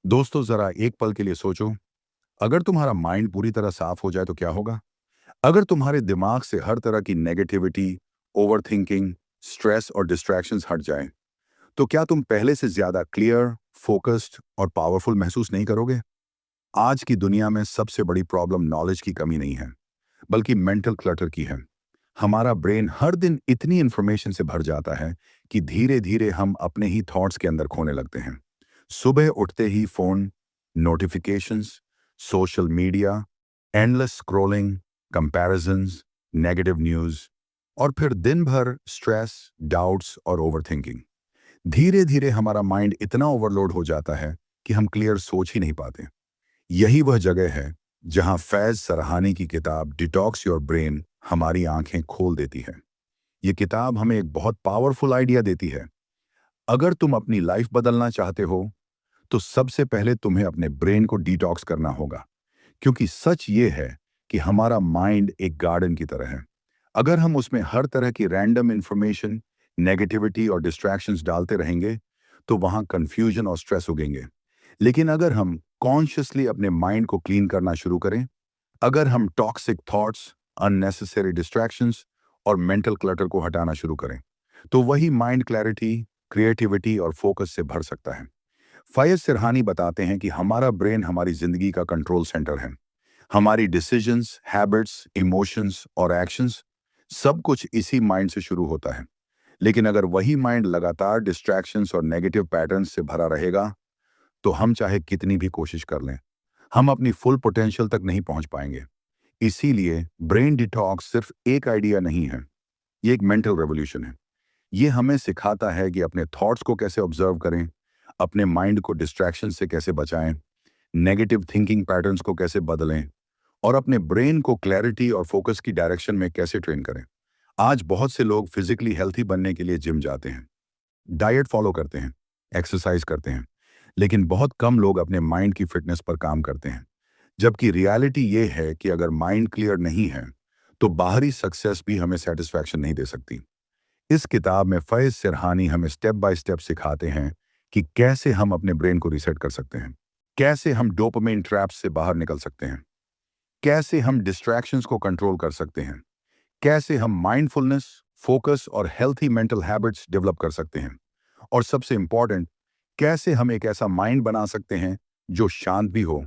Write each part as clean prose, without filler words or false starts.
दोस्तों जरा एक पल के लिए सोचो। अगर तुम्हारा माइंड पूरी तरह साफ हो जाए तो क्या होगा? अगर तुम्हारे दिमाग से हर तरह की नेगेटिविटी, ओवरथिंकिंग, स्ट्रेस और डिस्ट्रैक्शंस हट जाएं, तो क्या तुम पहले से ज्यादा क्लियर, फोकस्ड और पावरफुल महसूस नहीं करोगे? आज की दुनिया में सबसे बड़ी प्रॉब्लम नॉलेज की कमी नहीं है, बल्कि मेंटल क्लटर की है। हमारा ब्रेन हर दिन इतनी इंफॉर्मेशन से भर जाता है कि धीरे धीरे हम अपने ही थॉट्स के अंदर खोने लगते हैं। सुबह उठते ही phone, notifications, social media, endless scrolling, comparisons, negative news और फिर दिन भर स्ट्रेस, डाउट्स और ओवरथिंकिंग। धीरे धीरे हमारा माइंड इतना ओवरलोड हो जाता है कि हम क्लियर सोच ही नहीं पाते। यही वह जगह है जहां फैज सरहानी की किताब डिटॉक्स योर ब्रेन हमारी आंखें खोल देती है। ये किताब हमें एक बहुत पावरफुल आइडिया देती है। अगर तुम अपनी लाइफ बदलना चाहते हो तो सबसे पहले तुम्हें अपने ब्रेन को डिटॉक्स करना होगा, क्योंकि सच ये है कि हमारा माइंड एक गार्डन की तरह है। अगर हम उसमें हर तरह की रैंडम इंफॉर्मेशन, नेगेटिविटी और डिस्ट्रैक्शंस डालते रहेंगे तो वहां कंफ्यूजन और स्ट्रेस उगेंगे। लेकिन अगर हम कॉन्शियसली अपने माइंड को क्लीन करना शुरू करें, अगर हम टॉक्सिक थॉट्स, अननेसेसरी डिस्ट्रैक्शंस और मेंटल क्लटर को हटाना शुरू करें, तो वही माइंड क्लैरिटी, क्रिएटिविटी और फोकस से भर सकता है। फैज सिरहानी बताते हैं कि हमारा ब्रेन हमारी जिंदगी का कंट्रोल सेंटर है। हमारी डिसीजंस, हैबिट्स, इमोशंस और एक्शंस सब कुछ इसी माइंड से शुरू होता है। लेकिन अगर वही माइंड लगातार डिस्ट्रैक्शंस और नेगेटिव पैटर्न्स से भरा रहेगा, तो हम चाहे कितनी भी कोशिश कर लें, हम अपनी फुल पोटेंशियल तक नहीं पहुंच पाएंगे। इसीलिए ब्रेन डिटॉक्स सिर्फ एक आइडिया नहीं है, ये एक मेंटल रेवोल्यूशन है। ये हमें सिखाता है कि अपने थॉट्स को कैसे ऑब्जर्व करें, अपने माइंड को डिस्ट्रैक्शन से कैसे बचाएं, नेगेटिव थिंकिंग पैटर्न्स को कैसे बदलें और अपने ब्रेन को क्लैरिटी और फोकस की डायरेक्शन में कैसे ट्रेन करें। आज बहुत से लोग फिजिकली हेल्थी बनने के लिए जिम जाते हैं, डाइट फॉलो करते हैं, एक्सरसाइज करते हैं, लेकिन बहुत कम लोग अपने माइंड की फिटनेस पर काम करते हैं। जबकि रियलिटी ये है कि अगर माइंड क्लियर नहीं है, तो बाहरी सक्सेस भी हमें सेटिस्फैक्शन नहीं दे सकती। इस किताब में फैज सिरहानी हमें स्टेप बाय स्टेप सिखाते हैं कि कैसे हम अपने ब्रेन को रीसेट कर सकते हैं, कैसे हम डोपामाइन ट्रैप्स से बाहर निकल सकते हैं, कैसे हम डिस्ट्रैक्शंस को कंट्रोल कर सकते हैं, कैसे हम माइंडफुलनेस, फोकस और हेल्थी मेंटल हैबिट्स डेवलप कर सकते हैं, और सबसे इंपॉर्टेंट, कैसे हम एक ऐसा माइंड बना सकते हैं जो शांत भी हो,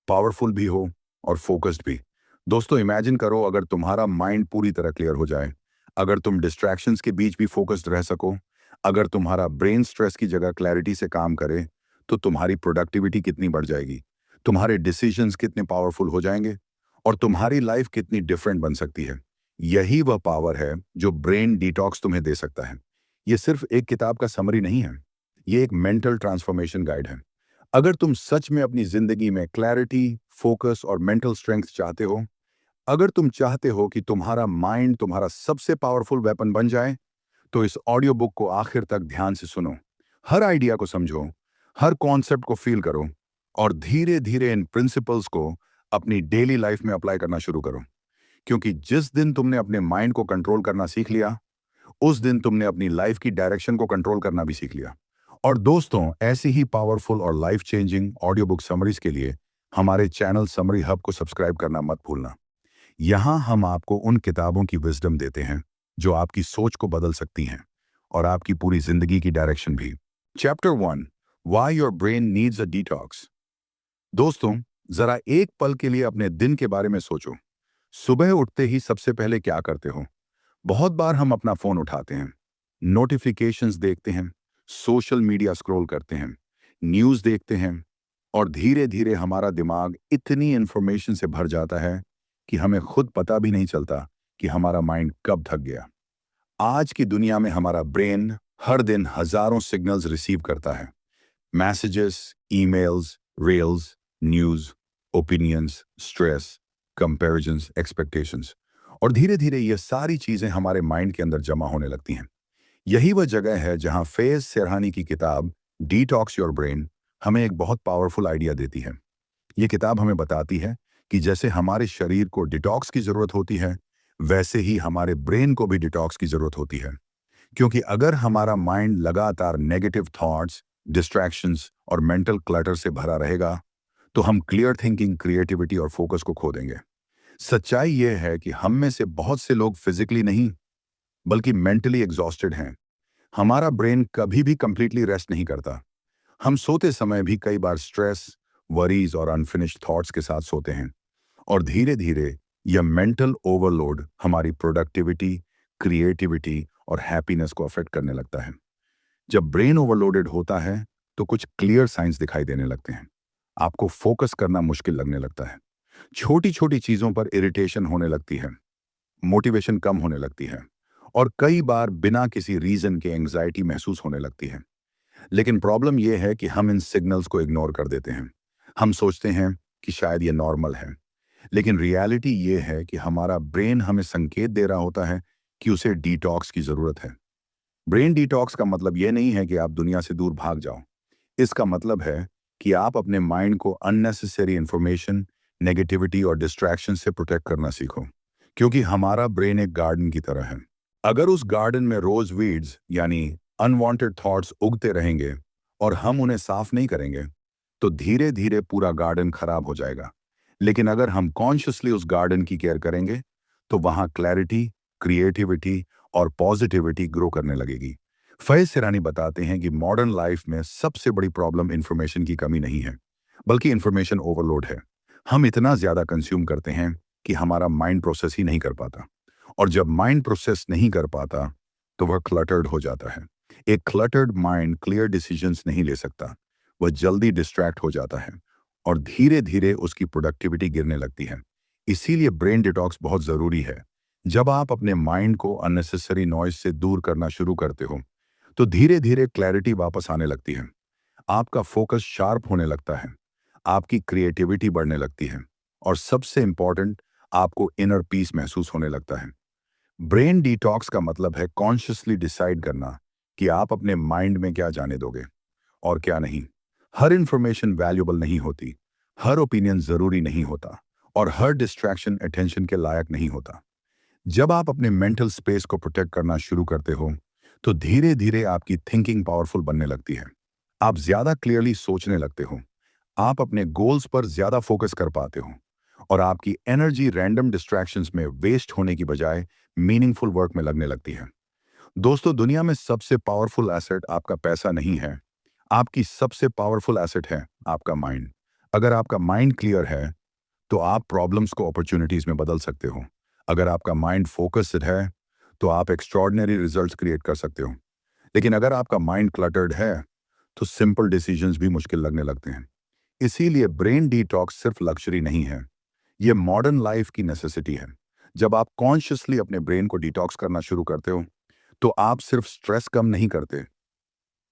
पावरफुल भी हो और फोकस्ड भी। दोस्तों इमेजिन करो, अगर तुम्हारा माइंड पूरी तरह क्लियर हो जाए, अगर तुम डिस्ट्रैक्शंस के बीच भी फोकस्ड रह सको, अगर तुम्हारा ब्रेन स्ट्रेस की जगह क्लैरिटी से काम करे, तो तुम्हारी प्रोडक्टिविटी कितनी बढ़ जाएगी, तुम्हारे डिसीजंस कितने पावरफुल हो जाएंगे और तुम्हारी लाइफ कितनी डिफरेंट बन सकती है। यही वह पावर है जो ब्रेन डिटॉक्स तुम्हें दे सकता है। ये सिर्फ एक किताब का समरी नहीं है, ये एक मेंटल ट्रांसफॉर्मेशन गाइड है। अगर तुम सच में अपनी जिंदगी में क्लैरिटी, फोकस और मेंटल स्ट्रेंथ चाहते हो, अगर तुम चाहते हो कि तुम्हारा माइंड तुम्हारा सबसे पावरफुल वेपन बन जाए, तो इस ऑडियो बुक को आखिर तक ध्यान से सुनो। हर आइडिया को समझो, हर कॉन्सेप्ट को फील करो और धीरे धीरे इन प्रिंसिपल्स को अपनी डेली लाइफ में अप्लाई करना शुरू करो। क्योंकि जिस दिन तुमने अपने माइंड को कंट्रोल करना सीख लिया, उस दिन तुमने अपनी लाइफ की डायरेक्शन को कंट्रोल करना भी सीख लिया। और दोस्तों, ऐसी ही पावरफुल और life changing audio book summaries के लिए हमारे चैनल समरी हब को सब्सक्राइब करना मत भूलना। यहाँ हम आपको उन किताबों की विजडम देते हैं जो आपकी सोच को बदल सकती हैं और आपकी पूरी जिंदगी की डायरेक्शन भी। Chapter 1, why your brain needs a detox. दोस्तों, जरा एक पल के लिए अपने दिन के बारे में सोचो। सुबह उठते ही सबसे पहले क्या करते हो? बहुत बार हम अपना फोन उठाते हैं, नोटिफिकेशंस देखते हैं, सोशल मीडिया स्क्रॉल करते हैं, न्यूज़ देखते हैं और धीरे धीरे हमारा दिमाग इतनी इंफॉर्मेशन से भर जाता है कि हमें खुद पता भी नहीं चलता कि हमारा माइंड कब थक गया। आज की दुनिया में हमारा ब्रेन हर दिन हजारों सिग्नल्स रिसीव करता है। Messages, emails, reels, news, opinions, stress, comparisons, expectations, और धीरे धीरे ये सारी चीजें हमारे माइंड के अंदर जमा होने लगती हैं। यही वह जगह है जहां फैज सिरहानी की किताब डिटॉक्स योर ब्रेन हमें एक बहुत पावरफुल आइडिया देती है। ये किताब हमें बताती है कि जैसे हमारे शरीर को डिटॉक्स की जरूरत होती है, वैसे ही हमारे ब्रेन को भी डिटॉक्स की जरूरत होती है। क्योंकि अगर हमारा माइंड लगातार नेगेटिव थॉट्स, डिस्ट्रैक्शंस और मेंटल क्लटर से भरा रहेगा, तो हम क्लियर थिंकिंग, क्रिएटिविटी और फोकस को खो देंगे। सच्चाई यह है कि हम में से बहुत से लोग फिजिकली नहीं, बल्कि मेंटली एग्जॉस्टेड हैं। हमारा ब्रेन कभी भी कंप्लीटली रेस्ट नहीं करता। हम सोते समय भी कई बार स्ट्रेस, वरीज और अनफिनिश्ड थॉट्स के साथ सोते हैं, और धीरे धीरे यह मेंटल ओवरलोड हमारी प्रोडक्टिविटी, क्रिएटिविटी और हैप्पीनेस को अफेक्ट करने लगता है। जब ब्रेन ओवरलोडेड होता है तो कुछ क्लियर साइंस दिखाई देने लगते हैं। आपको फोकस करना मुश्किल लगने लगता है, छोटी छोटी चीजों पर इरिटेशन होने लगती है, मोटिवेशन कम होने लगती है, और कई बार बिना किसी रीजन के एंग्जाइटी महसूस होने लगती है। लेकिन प्रॉब्लम यह है कि हम इन सिग्नल्स को इग्नोर कर देते हैं। हम सोचते हैं कि शायद ये नॉर्मल है, लेकिन रियलिटी ये है कि हमारा ब्रेन हमें संकेत दे रहा होता है कि उसे डिटॉक्स की जरूरत है। ब्रेन डिटॉक्स का मतलब यह नहीं है कि आप दुनिया से दूर भाग जाओ। इसका मतलब है कि आप अपने माइंड को अननेसेसरी इंफॉर्मेशन, नेगेटिविटी और डिस्ट्रैक्शन से प्रोटेक्ट करना सीखो। क्योंकि हमारा ब्रेन एक गार्डन की तरह है। अगर उस गार्डन में रोज वीड्स यानी अनवांटेड थॉट्स उगते रहेंगे और हम उन्हें साफ नहीं करेंगे, तो धीरे धीरे पूरा गार्डन खराब हो जाएगा। लेकिन अगर हम कॉन्शियसली उस गार्डन की केयर करेंगे, तो वहां क्लैरिटी, क्रिएटिविटी और पॉजिटिविटी ग्रो करने लगेगी। फैज सिरानी बताते हैं कि मॉडर्न लाइफ में सबसे बड़ी प्रॉब्लम इंफॉर्मेशन की कमी नहीं है, बल्कि इंफॉर्मेशन ओवरलोड है। हम इतना ज्यादा कंज्यूम करते हैं कि हमारा माइंड प्रोसेस ही नहीं कर पाता, और जब माइंड प्रोसेस नहीं कर पाता तो वह क्लटर्ड हो जाता है। एक क्लटर्ड माइंड क्लियर डिसीजंस नहीं ले सकता, वह जल्दी डिस्ट्रैक्ट हो जाता है, और धीरे धीरे उसकी प्रोडक्टिविटी गिरने लगती है। इसीलिए ब्रेन डिटॉक्स बहुत जरूरी है। जब आप अपने माइंड को अननेसेसरी नॉइज से दूर करना शुरू करते हो, तो धीरे धीरे क्लैरिटी वापस आने लगती है। आपका फोकस शार्प होने लगता है, आपकी क्रिएटिविटी बढ़ने लगती है, और सबसे इंपॉर्टेंट, आपको इनर पीस महसूस होने लगता है। ब्रेन डिटॉक्स का मतलब है कॉन्शियसली डिसाइड करना कि आप अपने माइंड में क्या जाने दोगे और क्या नहीं। हर इंफॉर्मेशन वैल्यूबल नहीं होती, हर ओपिनियन जरूरी नहीं होता, और हर डिस्ट्रैक्शन अटेंशन के लायक नहीं होता। जब आप अपने मेंटल स्पेस को प्रोटेक्ट करना शुरू करते हो, तो धीरे धीरे आपकी थिंकिंग पावरफुल बनने लगती है। आप ज्यादा क्लियरली सोचने लगते हो, आप अपने गोल्स पर ज्यादा फोकस कर पाते हो, और आपकी एनर्जी रैंडम डिस्ट्रैक्शंस में वेस्ट होने की बजाय मीनिंगफुल वर्क में लगने लगती है। दोस्तों, दुनिया में सबसे पावरफुल एसेट आपका पैसा नहीं है, आपकी सबसे पावरफुल एसेट है आपका माइंड। अगर आपका माइंड क्लियर है, तो आप प्रॉब्लम्स को अपॉर्चुनिटीज में बदल सकते हो। अगर आपका माइंड फोकस्ड है, तो आप एक्स्ट्रॉर्डिनरी रिजल्ट्स क्रिएट कर सकते हो। लेकिन अगर आपका माइंड क्लटर्ड है, तो सिंपल डिसीजंस भी मुश्किल लगने लगते हैं। इसीलिए ब्रेन डिटॉक्स सिर्फ लक्जरी नहीं है, ये मॉडर्न लाइफ की नेसेसिटी है। जब आप कॉन्शियसली अपने ब्रेन को डिटॉक्स करना शुरू करते हो, तो आप सिर्फ स्ट्रेस कम नहीं करते,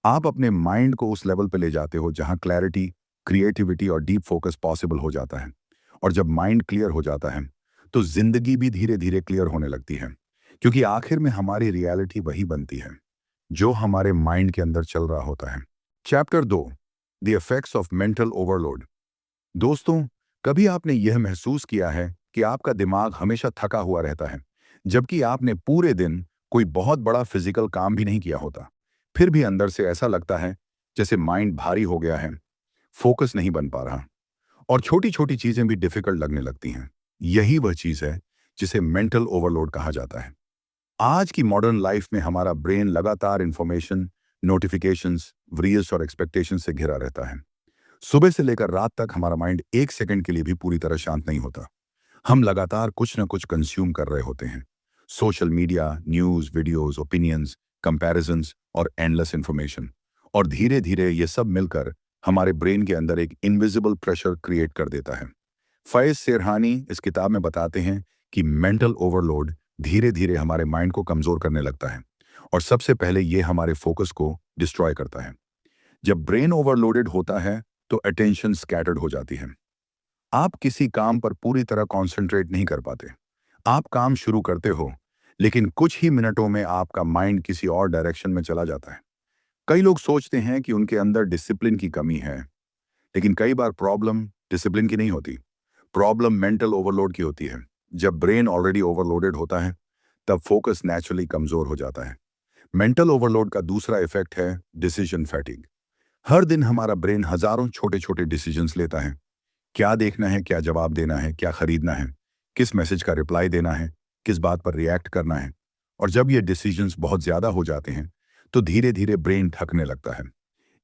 आप अपने माइंड को उस लेवल पे ले जाते हो जहां क्लैरिटी, क्रिएटिविटी और डीप फोकस पॉसिबल हो जाता है। और जब माइंड क्लियर हो जाता है, तो जिंदगी भी धीरे धीरे क्लियर होने लगती है, क्योंकि आखिर में हमारी रियलिटी वही बनती है जो हमारे माइंड के अंदर चल रहा होता है। Chapter 2, the effects of mental overload. दोस्तों, कभी आपने यह महसूस किया है कि आपका दिमाग हमेशा थका हुआ रहता है, जबकि आपने पूरे दिन कोई बहुत बड़ा फिजिकल काम भी नहीं किया होता? फिर भी अंदर से ऐसा लगता है जैसे माइंड भारी हो गया है, फोकस नहीं बन पा रहा, और छोटी छोटी चीजें भी डिफिकल्ट लगने लगती हैं। यही वह चीज है जिसे मेंटल ओवरलोड कहा जाता है। आज की मॉडर्न लाइफ में हमारा ब्रेन लगातार इंफॉर्मेशन, नोटिफिकेशंस, रील्स और एक्सपेक्टेशन से घिरा रहता है। सुबह से लेकर रात तक हमारा माइंड एक सेकंड के लिए भी पूरी तरह शांत नहीं होता। हम लगातार कुछ न कुछ कंज्यूम कर रहे होते हैं। Social media, news, videos, opinions, comparisons और एंडलेस इंफॉर्मेशन। और धीरे धीरे ये सब मिलकर हमारे ब्रेन के अंदर एक इनविजिबल प्रेशर क्रिएट कर देता है। फैज सिरहानी इस किताब में बताते हैं कि मेंटल ओवरलोड धीरे धीरे हमारे माइंड को कमजोर करने लगता है, और सबसे पहले ये हमारे फोकस को डिस्ट्रॉय करता है। जब ब्रेन ओवरलोडेड होता है, तो अटेंशन स्कैटर्ड हो जाती है। आप किसी काम पर पूरी तरह कंसंट्रेट नहीं कर पाते। आप काम शुरू करते हो, लेकिन कुछ ही मिनटों में आपका माइंड किसी और डायरेक्शन में चला जाता है। कई लोग सोचते हैं कि उनके अंदर डिसिप्लिन की कमी है, लेकिन कई बार प्रॉब्लम डिसिप्लिन की नहीं होती, प्रॉब्लम मेंटल ओवरलोड की होती है। जब ब्रेन ऑलरेडी ओवरलोडेड होता है, तब फोकस नेचुरली कमजोर हो जाता है। मेंटल ओवरलोड का दूसरा इफेक्ट है डिसीजन फैटिग। हर दिन हमारा ब्रेन हजारों छोटे छोटे डिसीजंस लेता है। क्या देखना है, क्या जवाब देना है, क्या खरीदना है, किस मैसेज का रिप्लाई देना है, किस बात पर रिएक्ट करना है। और जब ये डिसीजंस बहुत ज़्यादा हो जाते हैं तो धीरे धीरे ब्रेन थकने लगता है।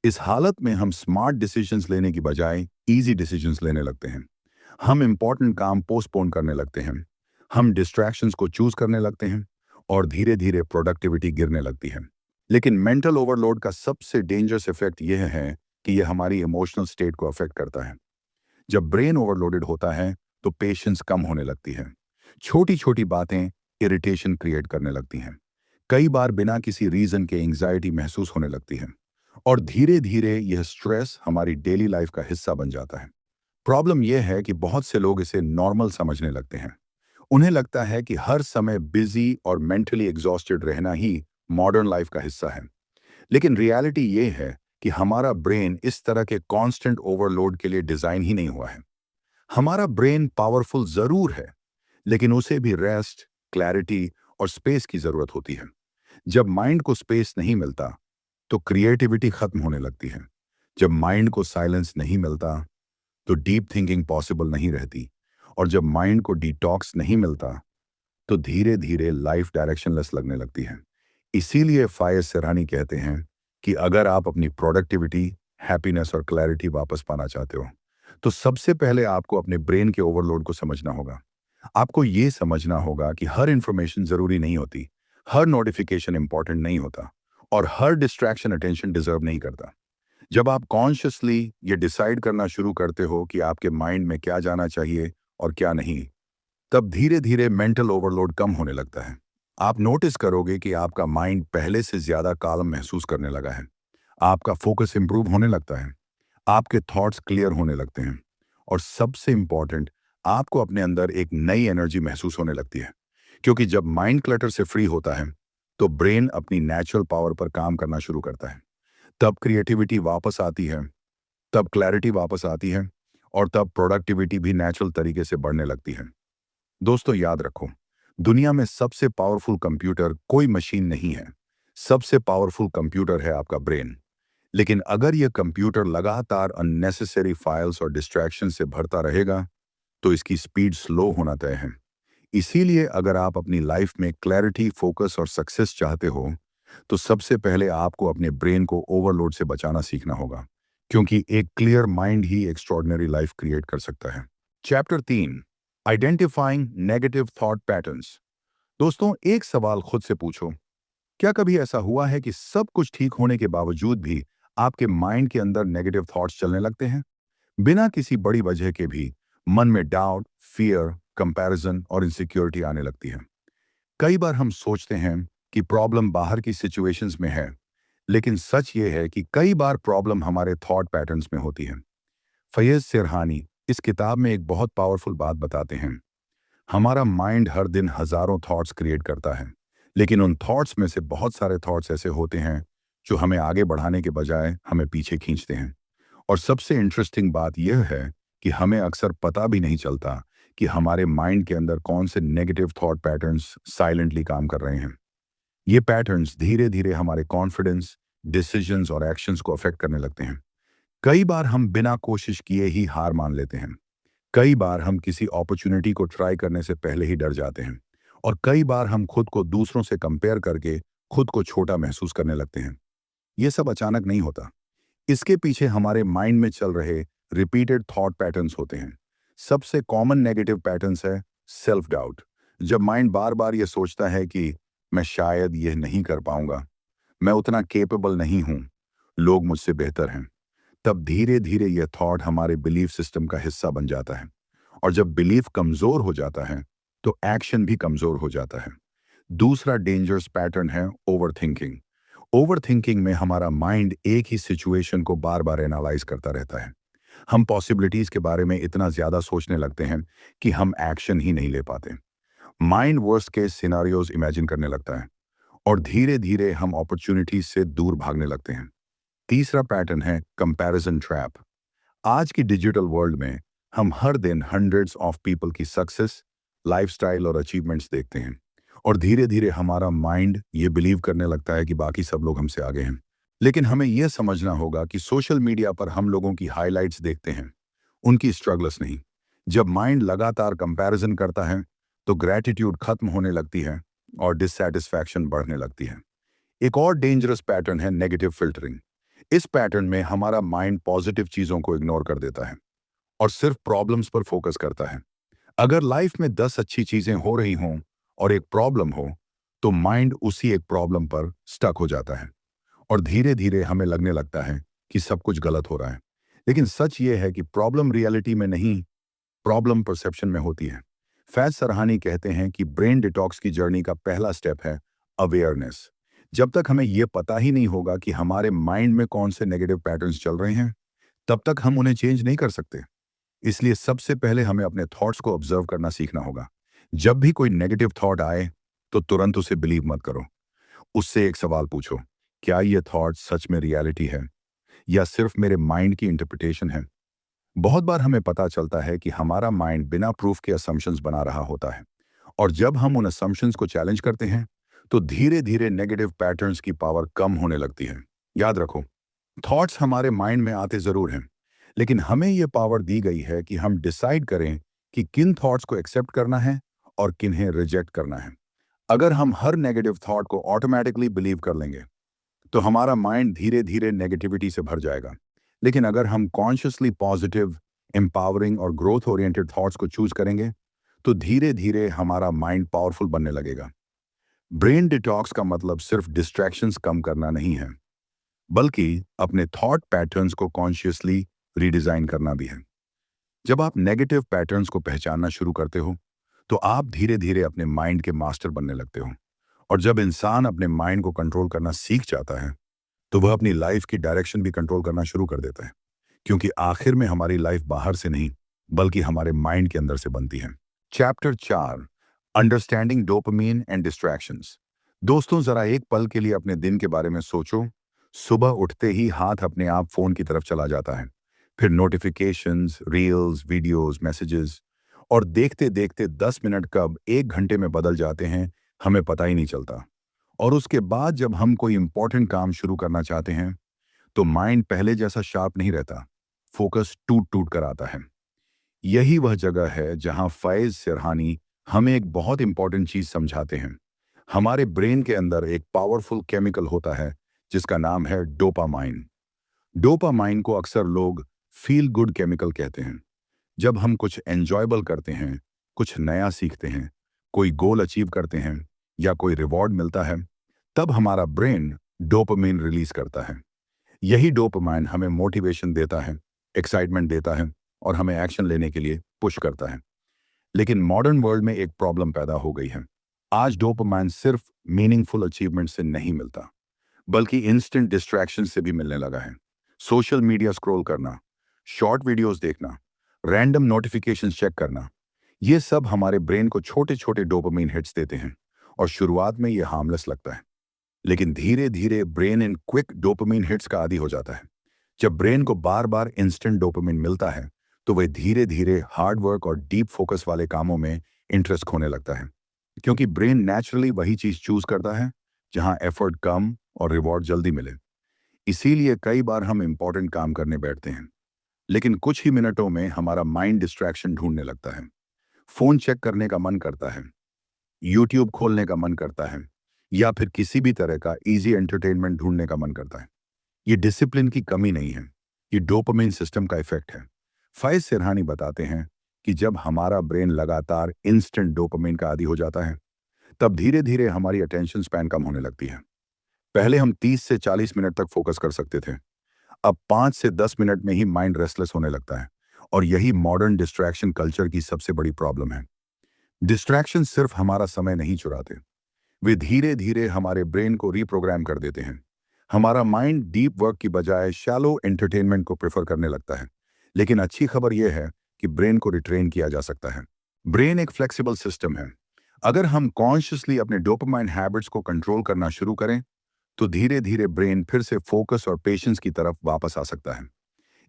इस हालत में हम स्मार्ट डिसीजंस लेने की बजाय इजी डिसीजंस लेने लगते हैं। हम इंपॉर्टेंट काम पोस्टपोन करने लगते हैं। हम डिस्ट्रैक्शंस को चूज करने लगते हैं और धीरे धीरे प्रोडक्टिविटी गिरने लगती है। लेकिन मेंटल ओवरलोड का सबसे डेंजरस इफेक्ट यह है कि यह हमारी इमोशनल स्टेट को अफेक्ट करता है। जब ब्रेन ओवरलोडेड होता है तो पेशेंस कम होने लगती है। छोटी छोटी बातें इरिटेशन क्रिएट करने लगती हैं। कई बार बिना किसी रीजन के एंग्जाइटी महसूस होने लगती है और धीरे धीरे यह स्ट्रेस हमारी डेली लाइफ का हिस्सा बन जाता है। प्रॉब्लम यह है कि बहुत से लोग इसे नॉर्मल समझने लगते हैं। उन्हें लगता है कि हर समय बिजी और मेंटली एग्जॉस्टेड रहना ही मॉडर्न लाइफ का हिस्सा है। लेकिन रियलिटी ये है कि हमारा ब्रेन इस तरह के कांस्टेंट ओवरलोड के लिए डिजाइन ही नहीं हुआ है। हमारा ब्रेन पावरफुल जरूर है, लेकिन उसे भी रेस्ट, क्लैरिटी और स्पेस की जरूरत होती है। जब माइंड को स्पेस नहीं मिलता तो क्रिएटिविटी खत्म होने लगती है। जब माइंड को साइलेंस नहीं मिलता तो डीप थिंकिंग पॉसिबल नहीं रहती। और जब माइंड को डिटॉक्स नहीं मिलता तो धीरे धीरे लाइफ डायरेक्शनलेस लगने लगती है। इसीलिए फायज सिरहानी कहते हैं कि अगर आप अपनी प्रोडक्टिविटी, हैप्पीनेस और क्लैरिटी वापस पाना चाहते हो तो सबसे पहले आपको अपने ब्रेन के ओवरलोड को समझना होगा। आपको ये समझना होगा कि हर इंफॉर्मेशन जरूरी नहीं होती, हर नोटिफिकेशन इंपॉर्टेंट नहीं होता और हर डिस्ट्रैक्शन अटेंशन डिजर्व नहीं करता। जब आप कॉन्शियसली ये डिसाइड करना शुरू करते हो कि आपके माइंड में क्या जाना चाहिए और क्या नहीं, तब धीरे धीरे मेंटल ओवरलोड कम होने लगता है। आप नोटिस करोगे कि आपका माइंड पहले से ज्यादा कालम महसूस करने लगा है। आपका फोकस इंप्रूव होने लगता है। आपके थॉट्स क्लियर होने लगते हैं और सबसे इंपॉर्टेंट, आपको अपने अंदर एक नई एनर्जी महसूस होने लगती है। क्योंकि जब माइंड क्लटर से फ्री होता है तो ब्रेन अपनी नेचुरल पावर पर काम करना शुरू करता है। तब क्रिएटिविटी वापस आती है, तब क्लैरिटी वापस आती है और तब प्रोडक्टिविटी भी नेचुरल तरीके से बढ़ने लगती है। दोस्तों याद रखो, दुनिया में सबसे पावरफुल कंप्यूटर कोई मशीन नहीं है। सबसे पावरफुल कंप्यूटर है आपका ब्रेन। लेकिन अगर यह कंप्यूटर लगातार अननेसेसरी फाइल्स और डिस्ट्रैक्शन से भरता रहेगा तो इसकी स्पीड स्लो होना तय है। इसीलिए अगर आप अपनी लाइफ में क्लैरिटी, फोकस और सक्सेस चाहते हो तो सबसे पहले आपको अपने ब्रेन को ओवरलोड से बचाना सीखना होगा। क्योंकि एक क्लियर माइंड ही एक्स्ट्रॉर्डिनरी लाइफ क्रिएट कर सकता है। Chapter 3, identifying negative thought patterns. दोस्तों, एक सवाल खुद से पूछो, क्या कभी ऐसा हुआ है कि सब कुछ ठीक होने के बावजूद भी आपके माइंड के अंदर नेगेटिव थॉट्स चलने लगते हैं? बिना किसी बड़ी वजह के भी मन में डाउट, फियर, कंपैरिजन और इनसिक्योरिटी आने लगती है। कई बार हम सोचते हैं कि प्रॉब्लम बाहर की सिचुएशंस में है, लेकिन सच ये है कि कई बार प्रॉब्लम हमारे थॉट पैटर्न्स में होती है। फैयज सिरहानी इस किताब में एक बहुत पावरफुल बात बताते हैं। हमारा माइंड हर दिन हजारों थॉट्स क्रिएट करता है, लेकिन उन थॉट्स में से बहुत सारे थॉट्स ऐसे होते हैं जो हमें आगे बढ़ाने के बजाय हमें पीछे खींचते हैं। और सबसे इंटरेस्टिंग बात यह है कि हमें अक्सर पता भी नहीं चलता कि हमारे माइंड के अंदर कौन से नेगेटिव थॉट पैटर्न्स साइलेंटली काम कर रहे हैं। ये पैटर्न्स धीरे धीरे हमारे कॉन्फिडेंस, डिसीजंस और एक्शंस को अफेक्ट करने लगते हैं। कई बार हम बिना कोशिश किए ही हार मान लेते हैं। कई बार हम किसी अपॉर्चुनिटी को ट्राई करने से पहले ही डर जाते हैं। और कई बार हम खुद को दूसरों से कंपेयर करके खुद को छोटा महसूस करने लगते हैं। ये सब अचानक नहीं होता। इसके पीछे हमारे माइंड में चल रहे रिपीटेड थॉट पैटर्न्स होते हैं। सबसे कॉमन नेगेटिव पैटर्न्स है सेल्फ डाउट। जब माइंड बार बार ये सोचता है कि मैं शायद यह नहीं कर पाऊंगा, मैं उतना केपेबल नहीं हूं, लोग मुझसे बेहतर हैं, तब धीरे धीरे यह थॉट हमारे बिलीफ सिस्टम का हिस्सा बन जाता है। और जब बिलीफ कमजोर हो जाता है तो एक्शन भी कमजोर हो जाता है। दूसरा डेंजरस पैटर्न है ओवर थिंकिंग। ओवर थिंकिंग में हमारा माइंड एक ही सिचुएशन को बार बार एनालाइज करता रहता है। हम पॉसिबिलिटीज के बारे में इतना ज्यादा सोचने लगते हैं कि हम एक्शन ही नहीं ले पाते। Mind worst case scenarios imagine करने लगता है और धीरे धीरे हम अपॉर्चुनिटीज से दूर भागने लगते हैं। तीसरा पैटर्न है कंपैरिजन ट्रैप। आज की डिजिटल वर्ल्ड में हम हर दिन हंड्रेड्स ऑफ पीपल की सक्सेस, लाइफस्टाइल और अचीवमेंट्स देखते हैं और धीरे धीरे हमारा माइंड ये बिलीव करने लगता है कि बाकी सब लोग हमसे आगे हैं। लेकिन हमें यह समझना होगा कि सोशल मीडिया पर हम लोगों की हाइलाइट्स देखते हैं, उनकी स्ट्रगल्स नहीं। जब माइंड लगातार कंपैरिजन करता है तो ग्रैटिट्यूड खत्म होने लगती है और डिससैटिस्फैक्शन बढ़ने लगती है। एक और डेंजरस पैटर्न है नेगेटिव फिल्टरिंग। इस पैटर्न में हमारा माइंड पॉजिटिव चीजों को इग्नोर कर देता है और सिर्फ प्रॉब्लम्स पर फोकस करता है। अगर लाइफ में 10 अच्छी चीजें हो रही हों और एक प्रॉब्लम हो, तो माइंड उसी एक प्रॉब्लम पर स्टक हो जाता है और धीरे धीरे हमें लगने लगता है कि सब कुछ गलत हो रहा है। लेकिन सच ये है कि प्रॉब्लम रियलिटी में नहीं, प्रॉब्लम परसेप्शन में होती है। फैज सरहानी कहते हैं कि ब्रेन डिटॉक्स की जर्नी का पहला स्टेप है अवेयरनेस। जब तक हमें यह पता ही नहीं होगा कि हमारे माइंड में कौन से नेगेटिव पैटर्न्स चल रहे हैं, तब तक हम उन्हें चेंज नहीं कर सकते। इसलिए सबसे पहले हमें अपने थॉट्स को ऑब्जर्व करना सीखना होगा। जब भी कोई नेगेटिव थॉट आए, तो तुरंत उसे बिलीव मत करो। उससे एक सवाल पूछो, क्या यह थॉट सच में रियलिटी है या सिर्फ मेरे माइंड की इंटरप्रिटेशन है? बहुत बार हमें पता चलता है कि हमारा माइंड बिना प्रूफ के असम्पशंस बना रहा होता है, और जब हम उन असम्पशंस को चैलेंज करते हैं, तो धीरे धीरे नेगेटिव पैटर्न्स की पावर कम होने लगती है। याद रखो, थॉट्स हमारे माइंड में आते जरूर हैं, लेकिन हमें यह पावर दी गई है कि हम डिसाइड करें कि किन थॉट्स को एक्सेप्ट करना है और किन्हें रिजेक्ट करना है। अगर हम हर नेगेटिव थॉट को ऑटोमेटिकली बिलीव कर लेंगे, तो हमारा माइंड धीरे धीरे नेगेटिविटी से भर जाएगा। लेकिन अगर हम कॉन्शियसली पॉजिटिव, एम्पावरिंग और ग्रोथ ओरिएंटेड थॉट्स को चूज करेंगे, तो धीरे धीरे हमारा माइंड पावरफुल बनने लगेगा। ब्रेन डिटॉक्स का मतलब सिर्फ डिस्ट्रैक्शंस कम करना नहीं है, बल्कि अपने थॉट पैटर्न्स को कॉन्शियसली रीडिजाइन करना भी है। जब आप नेगेटिव पैटर्न्स को पहचानना शुरू करते हो, तो आप धीरे धीरे अपने माइंड के मास्टर बनने लगते हो। और जब इंसान अपने माइंड को कंट्रोल करना सीख जाता है, तो वह अपनी लाइफ की डायरेक्शन भी कंट्रोल करना शुरू कर देता है। क्योंकि आखिर में हमारी लाइफ बाहर से नहीं, बल्कि हमारे माइंड के अंदर से बनती है। Chapter 4, understanding dopamine and distractions. दोस्तों, जरा एक पल के लिए अपने दिन के बारे में सोचो। सुबह उठते ही हाथ अपने आप फोन की तरफ चला जाता है, फिर नोटिफिकेशंस, रील्स, वीडियोस, मैसेजेस, और देखते देखते 10 मिनट कब 1 घंटे में बदल जाते हैं, हमें पता ही नहीं चलता। और उसके बाद जब हम कोई इंपॉर्टेंट काम शुरू करना चाहते हैं, तो माइंड पहले जैसा शार्प नहीं रहता, फोकस टूट टूट कर आता है। यही वह जगह है जहां फैज सिरहानी हमें एक बहुत इंपॉर्टेंट चीज समझाते हैं। हमारे ब्रेन के अंदर एक पावरफुल केमिकल होता है जिसका नाम है डोपामाइन। डोपामाइन को अक्सर लोग फील गुड केमिकल कहते हैं। जब हम कुछ एंजॉयबल करते हैं, कुछ नया सीखते हैं, कोई गोल अचीव करते हैं या कोई रिवॉर्ड मिलता है, तब हमारा ब्रेन डोपामाइन रिलीज करता है। यही डोपामाइन हमें मोटिवेशन देता है, एक्साइटमेंट देता है और हमें एक्शन लेने के लिए पुश करता है। लेकिन मॉडर्न वर्ल्ड में एक प्रॉब्लम पैदा हो गई है। आज डोपामाइन सिर्फ मीनिंगफुल अचीवमेंट से नहीं मिलता, बल्कि इंस्टेंट डिस्ट्रैक्शन से भी मिलने लगा है। सोशल मीडिया स्क्रॉल करना, शॉर्ट वीडियोस देखना, रैंडम नोटिफिकेशंस चेक करना, ये सब हमारे ब्रेन को छोटे छोटे डोपामाइन हिट्स देते हैं, और शुरुआत में ये हार्मलेस लगता है। लेकिन धीरे धीरे brain in quick dopamine hits का आदी हो जाता है। जब ब्रेन को बार बार इंस्टेंट डोपामाइन मिलता है, तो वह धीरे धीरे हार्ड वर्क और डीप फोकस वाले कामों में इंटरेस्ट खोने लगता है। क्योंकि ब्रेन नेचुरली वही चीज चूज करता है जहां एफर्ट कम और रिवॉर्ड जल्दी मिले। इसीलिए कई बार हम इंपॉर्टेंट काम करने बैठते हैं, लेकिन कुछ ही मिनटों में हमारा माइंड डिस्ट्रैक्शन ढूंढने लगता है। फोन चेक करने का मन करता है, यूट्यूब खोलने का मन करता है, या फिर किसी भी तरह का इजी एंटरटेनमेंट ढूंढने का मन करता है। ये डिसिप्लिन की कमी नहीं है, ये डोपामाइन सिस्टम का इफेक्ट है। फैज सिरहानी बताते हैं कि जब हमारा ब्रेन लगातार इंस्टेंट डोपामाइन का आदी हो जाता है, तब धीरे धीरे हमारी अटेंशन स्पैन कम होने लगती है। पहले हम 30 से 40 मिनट तक फोकस कर सकते थे, अब 5 से 10 मिनट में ही माइंड रेस्टलेस होने लगता है। और यही मॉडर्न डिस्ट्रैक्शन कल्चर की सबसे बड़ी प्रॉब्लम है। डिस्ट्रैक्शन सिर्फ हमारा समय नहीं चुराते, वे धीरे धीरे हमारे ब्रेन को रीप्रोग्राम कर देते हैं। हमारा माइंड डीप वर्क की बजाय शैलो एंटरटेनमेंट को प्रेफर करने लगता है। लेकिन अच्छी खबर यह है कि ब्रेन को रिट्रेन किया जा सकता है। ब्रेन एक फ्लेक्सिबल सिस्टम है। अगर हम कॉन्शियसली अपने डोपामाइन हैबिट्स को कंट्रोल करना शुरू करें, तो धीरे धीरे ब्रेन फिर से फोकस और पेशेंस की तरफ वापस आ सकता है।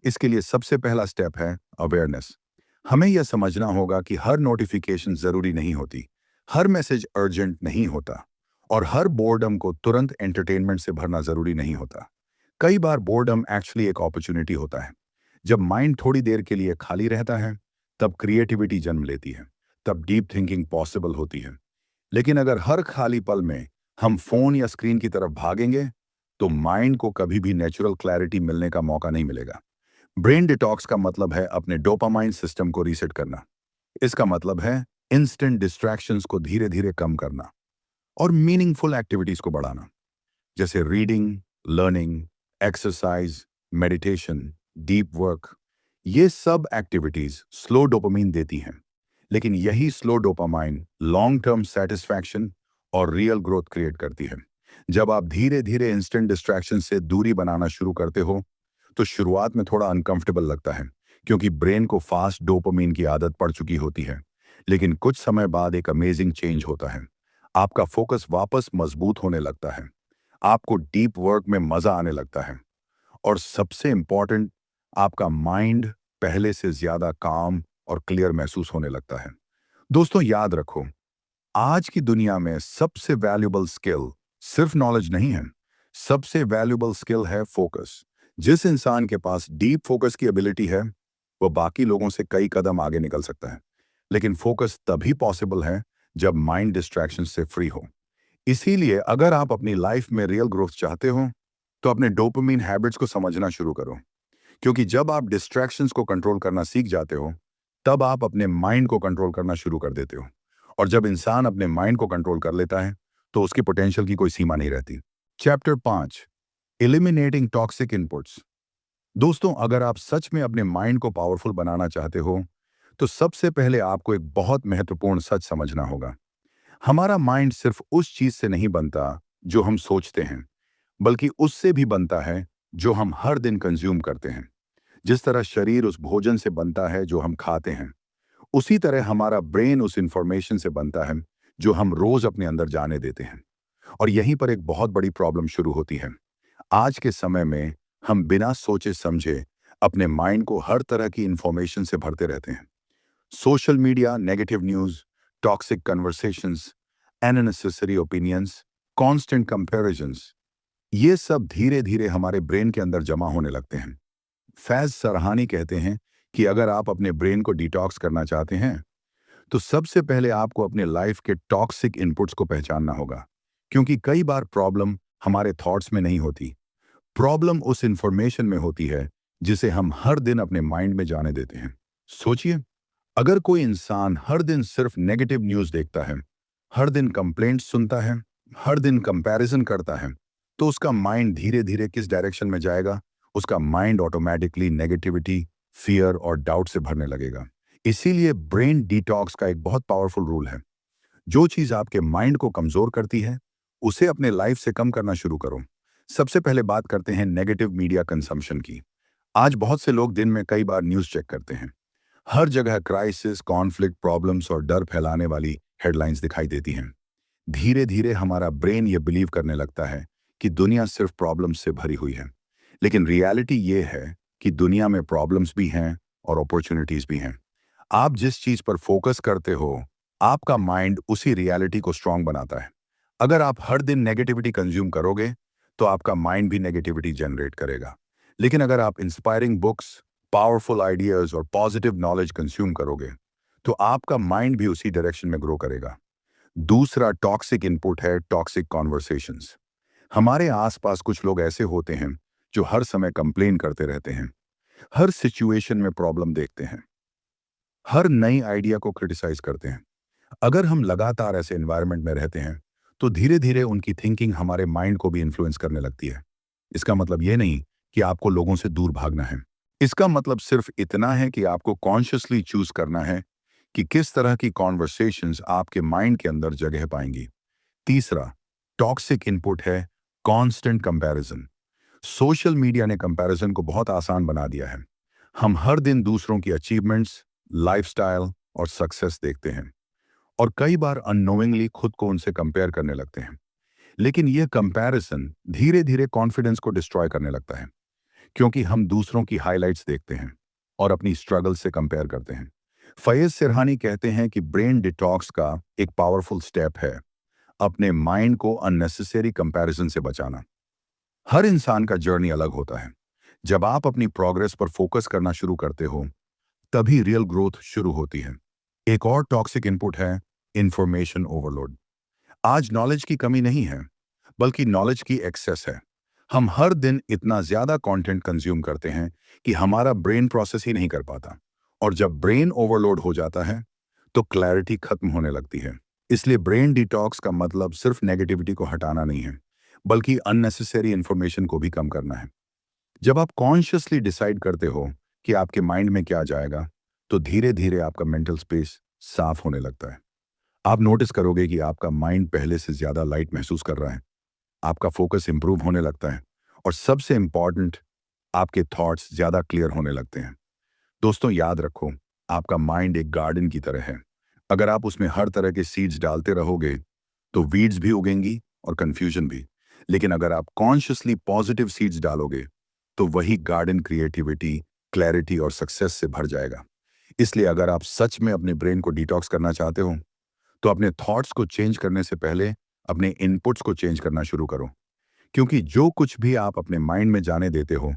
इसके लिए सबसे पहला स्टेप है अवेयरनेस। हमें यह समझना होगा कि हर नोटिफिकेशन जरूरी नहीं होती, हर मैसेज अर्जेंट नहीं होता, और हर बोर्डम को तुरंत एंटरटेनमेंट से भरना जरूरी नहीं होता। कई बार बोर्डम एक्चुअली एक अपॉर्चुनिटी होता है। जब माइंड थोड़ी देर के लिए खाली रहता है, तब क्रिएटिविटी जन्म लेती है, तब डीप थिंकिंग पॉसिबल होती है। लेकिन अगर हर खाली पल में हम फोन या स्क्रीन की तरफ भागेंगे, तो माइंड को कभी भी नेचुरल क्लैरिटी मिलने का मौका नहीं मिलेगा। ब्रेन डिटॉक्स का मतलब है अपने डोपामाइन सिस्टम को रीसेट करना। इसका मतलब है इंस्टेंट डिस्ट्रैक्शंस को धीरे धीरे कम करना और मीनिंगफुल एक्टिविटीज को बढ़ाना, जैसे reading, learning, exercise, meditation, deep work. ये सब एक्टिविटीज स्लो डोपामाइन देती हैं, लेकिन यही slow dopamine long term satisfaction और रियल ग्रोथ क्रिएट करती है। जब आप धीरे धीरे इंस्टेंट डिस्ट्रैक्शन से दूरी बनाना शुरू करते हो, तो शुरुआत में थोड़ा अनकंफर्टेबल लगता है, क्योंकि ब्रेन को फास्ट डोपामाइन की आदत पड़ चुकी होती है। लेकिन कुछ समय बाद एक अमेजिंग चेंज होता है। आपका फोकस वापस मजबूत होने लगता है, आपको डीप वर्क में मजा आने लगता है, और सबसे इंपॉर्टेंट, आपका माइंड पहले से ज्यादा काम और क्लियर महसूस होने लगता है। दोस्तों, याद रखो, आज की दुनिया में सबसे वैल्यूबल स्किल सिर्फ नॉलेज नहीं है। सबसे वैल्यूबल स्किल है फोकस। जिस इंसान के पास डीप फोकस की एबिलिटी है, वो बाकी लोगों से कई कदम आगे निकल सकता है। लेकिन फोकस तभी पॉसिबल है जब माइंड डिस्ट्रैक्शन से फ्री हो। इसीलिए अगर आप अपनी लाइफ में रियल ग्रोथ चाहते हो, तो अपने डोपामाइन हैबिट्स को समझना शुरू करो। क्योंकि जब आप डिस्ट्रैक्शंस को कंट्रोल करना सीख जाते हो, तब आप अपने माइंड को कंट्रोल करना शुरू कर देते हो। और जब इंसान अपने माइंड को कंट्रोल कर लेता है, तो उसकी पोटेंशियल की कोई सीमा नहीं रहती। Chapter 5, eliminating toxic inputs. दोस्तों, अगर आप सच में अपने माइंड को पावरफुल बनाना चाहते हो, तो सबसे पहले आपको एक बहुत महत्वपूर्ण सच समझना होगा। हमारा माइंड सिर्फ उस चीज से नहीं बनता जो हम सोचते हैं, बल्कि उससे भी बनता है जो हम हर दिन कंज्यूम करते हैं। जिस तरह शरीर उस भोजन से बनता है जो हम खाते हैं, उसी तरह हमारा ब्रेन उस इंफॉर्मेशन से बनता है जो हम रोज अपने अंदर जाने देते हैं। और यहीं पर एक बहुत बड़ी प्रॉब्लम शुरू होती है। आज के समय में हम बिना सोचे समझे अपने माइंड को हर तरह की इंफॉर्मेशन से भरते रहते हैं। Social media, negative news, toxic conversations, unnecessary opinions, constant comparisons, ये सब धीरे धीरे हमारे ब्रेन के अंदर जमा होने लगते हैं। फैज सरहानी कहते हैं कि अगर आप अपने ब्रेन को डिटॉक्स करना चाहते हैं, तो सबसे पहले आपको अपने लाइफ के टॉक्सिक इनपुट्स को पहचानना होगा। क्योंकि कई बार प्रॉब्लम हमारे थॉट्स में नहीं होती, प्रॉब्लम उस इंफॉर्मेशन में होती है जिसे हम हर दिन अपने माइंड में जाने देते हैं। सोचिए, अगर कोई इंसान हर दिन सिर्फ नेगेटिव न्यूज़ देखता है, हर दिन कंप्लेंट्स सुनता है, हर दिन कंपैरिजन करता है, तो उसका माइंड धीरे धीरे किस डायरेक्शन में जाएगा? उसका माइंड ऑटोमेटिकली नेगेटिविटी, फियर और डाउट से भरने लगेगा। इसीलिए ब्रेन डिटॉक्स का एक बहुत पावरफुल रूल है। जो चीज आपके माइंड को कमजोर करती है, उसे अपने लाइफ से कम करना शुरू करो। सबसे पहले बात करते हैं नेगेटिव मीडिया कंजम्पशन की। आज बहुत से लोग दिन में कई बार न्यूज़ चेक करते हैं। हर जगह क्राइसिस, कॉन्फ्लिक्ट, प्रॉब्लम्स और डर फैलाने वाली हेडलाइंस दिखाई देती हैं। धीरे धीरे हमारा ब्रेन ये बिलीव करने लगता है कि दुनिया सिर्फ प्रॉब्लम्स से भरी हुई है। लेकिन रियलिटी ये है कि दुनिया में प्रॉब्लम्स भी हैं और अपॉर्चुनिटीज भी हैं। आप जिस चीज पर फोकस करते हो, आपका माइंड उसी रियलिटी को स्ट्रांग बनाता है। अगर आप हर दिन नेगेटिविटी कंज्यूम करोगे, तो आपका माइंड भी नेगेटिविटी जनरेट करेगा। लेकिन अगर आप इंस्पायरिंग बुक्स, पावरफुल आइडियाज और पॉजिटिव नॉलेज कंज्यूम करोगे, तो आपका माइंड भी उसी डायरेक्शन में ग्रो करेगा। दूसरा टॉक्सिक इनपुट है टॉक्सिक कॉन्वर्सेशंस। हमारे आसपास कुछ लोग ऐसे होते हैं जो हर समय कंप्लेन करते रहते हैं, हर सिचुएशन में प्रॉब्लम देखते हैं, हर नई आइडिया को क्रिटिसाइज करते हैं। अगर हम लगातार ऐसे एनवायरनमेंट में रहते हैं, तो धीरे धीरे उनकी थिंकिंग हमारे माइंड को भी इन्फ्लुएंस करने लगती है। इसका मतलब ये नहीं कि आपको लोगों से दूर भागना है। इसका मतलब सिर्फ इतना है कि आपको कॉन्शियसली चूज करना है कि किस तरह की कॉन्वर्सेशंस आपके माइंड के अंदर जगह पाएंगी। तीसरा टॉक्सिक इनपुट है कांस्टेंट कंपैरिजन। सोशल मीडिया ने कंपैरिजन को बहुत आसान बना दिया है। हम हर दिन दूसरों की अचीवमेंट्स, लाइफस्टाइल और सक्सेस देखते हैं, और कई बार अननोइंगली खुद को उनसे कंपेयर करने लगते हैं। लेकिन यह कंपैरिजन धीरे धीरे कॉन्फिडेंस को डिस्ट्रॉय करने लगता है, क्योंकि हम दूसरों की हाइलाइट्स देखते हैं और अपनी स्ट्रगल से कंपेयर करते हैं। फैज सिरहानी कहते हैं कि ब्रेन डिटॉक्स का एक पावरफुल स्टेप है अपने माइंड को अननेसेसरी कंपैरिजन से बचाना। हर इंसान का जर्नी अलग होता है। जब आप अपनी प्रोग्रेस पर फोकस करना शुरू करते हो, तभी रियल ग्रोथ शुरू होती है। एक और टॉक्सिक इनपुट है इंफॉर्मेशन ओवरलोड। आज नॉलेज की कमी नहीं है, बल्कि नॉलेज की एक्सेस है। हम हर दिन इतना ज्यादा कंटेंट कंज्यूम करते हैं कि हमारा ब्रेन प्रोसेस ही नहीं कर पाता। और जब ब्रेन ओवरलोड हो जाता है, तो क्लैरिटी खत्म होने लगती है। इसलिए ब्रेन डिटॉक्स का मतलब सिर्फ नेगेटिविटी को हटाना नहीं है, बल्कि अननेसेसरी इंफॉर्मेशन को भी कम करना है। जब आप कॉन्शियसली डिसाइड करते हो कि आपके माइंड में क्या जाएगा, तो धीरे धीरे आपका मेंटल स्पेस साफ होने लगता है। आप नोटिस करोगे कि आपका माइंड पहले से ज्यादा लाइट महसूस कर रहा है, आपका फोकस इंप्रूव होने लगता है, और सबसे इंपॉर्टेंट, आपके थॉट्स ज्यादा क्लियर होने लगते हैं। दोस्तों, याद रखो, आपका माइंड एक गार्डन की तरह है। अगर आप उसमें हर तरह के सीड्स डालते रहोगे, तो वीड्स भी उगेंगी और कंफ्यूजन भी। लेकिन अगर आप कॉन्शियसली पॉजिटिव सीड्स डालोगे, तो वही गार्डन क्रिएटिविटी, क्लैरिटी और सक्सेस से भर जाएगा। इसलिए अगर आप सच में अपने ब्रेन को डिटॉक्स करना चाहते हो, तो अपने थॉट्स को चेंज करने से पहले अपने इनपुट्स को चेंज करना शुरू करो। क्योंकि जो कुछ भी आप अपने माइंड में जाने देते हो,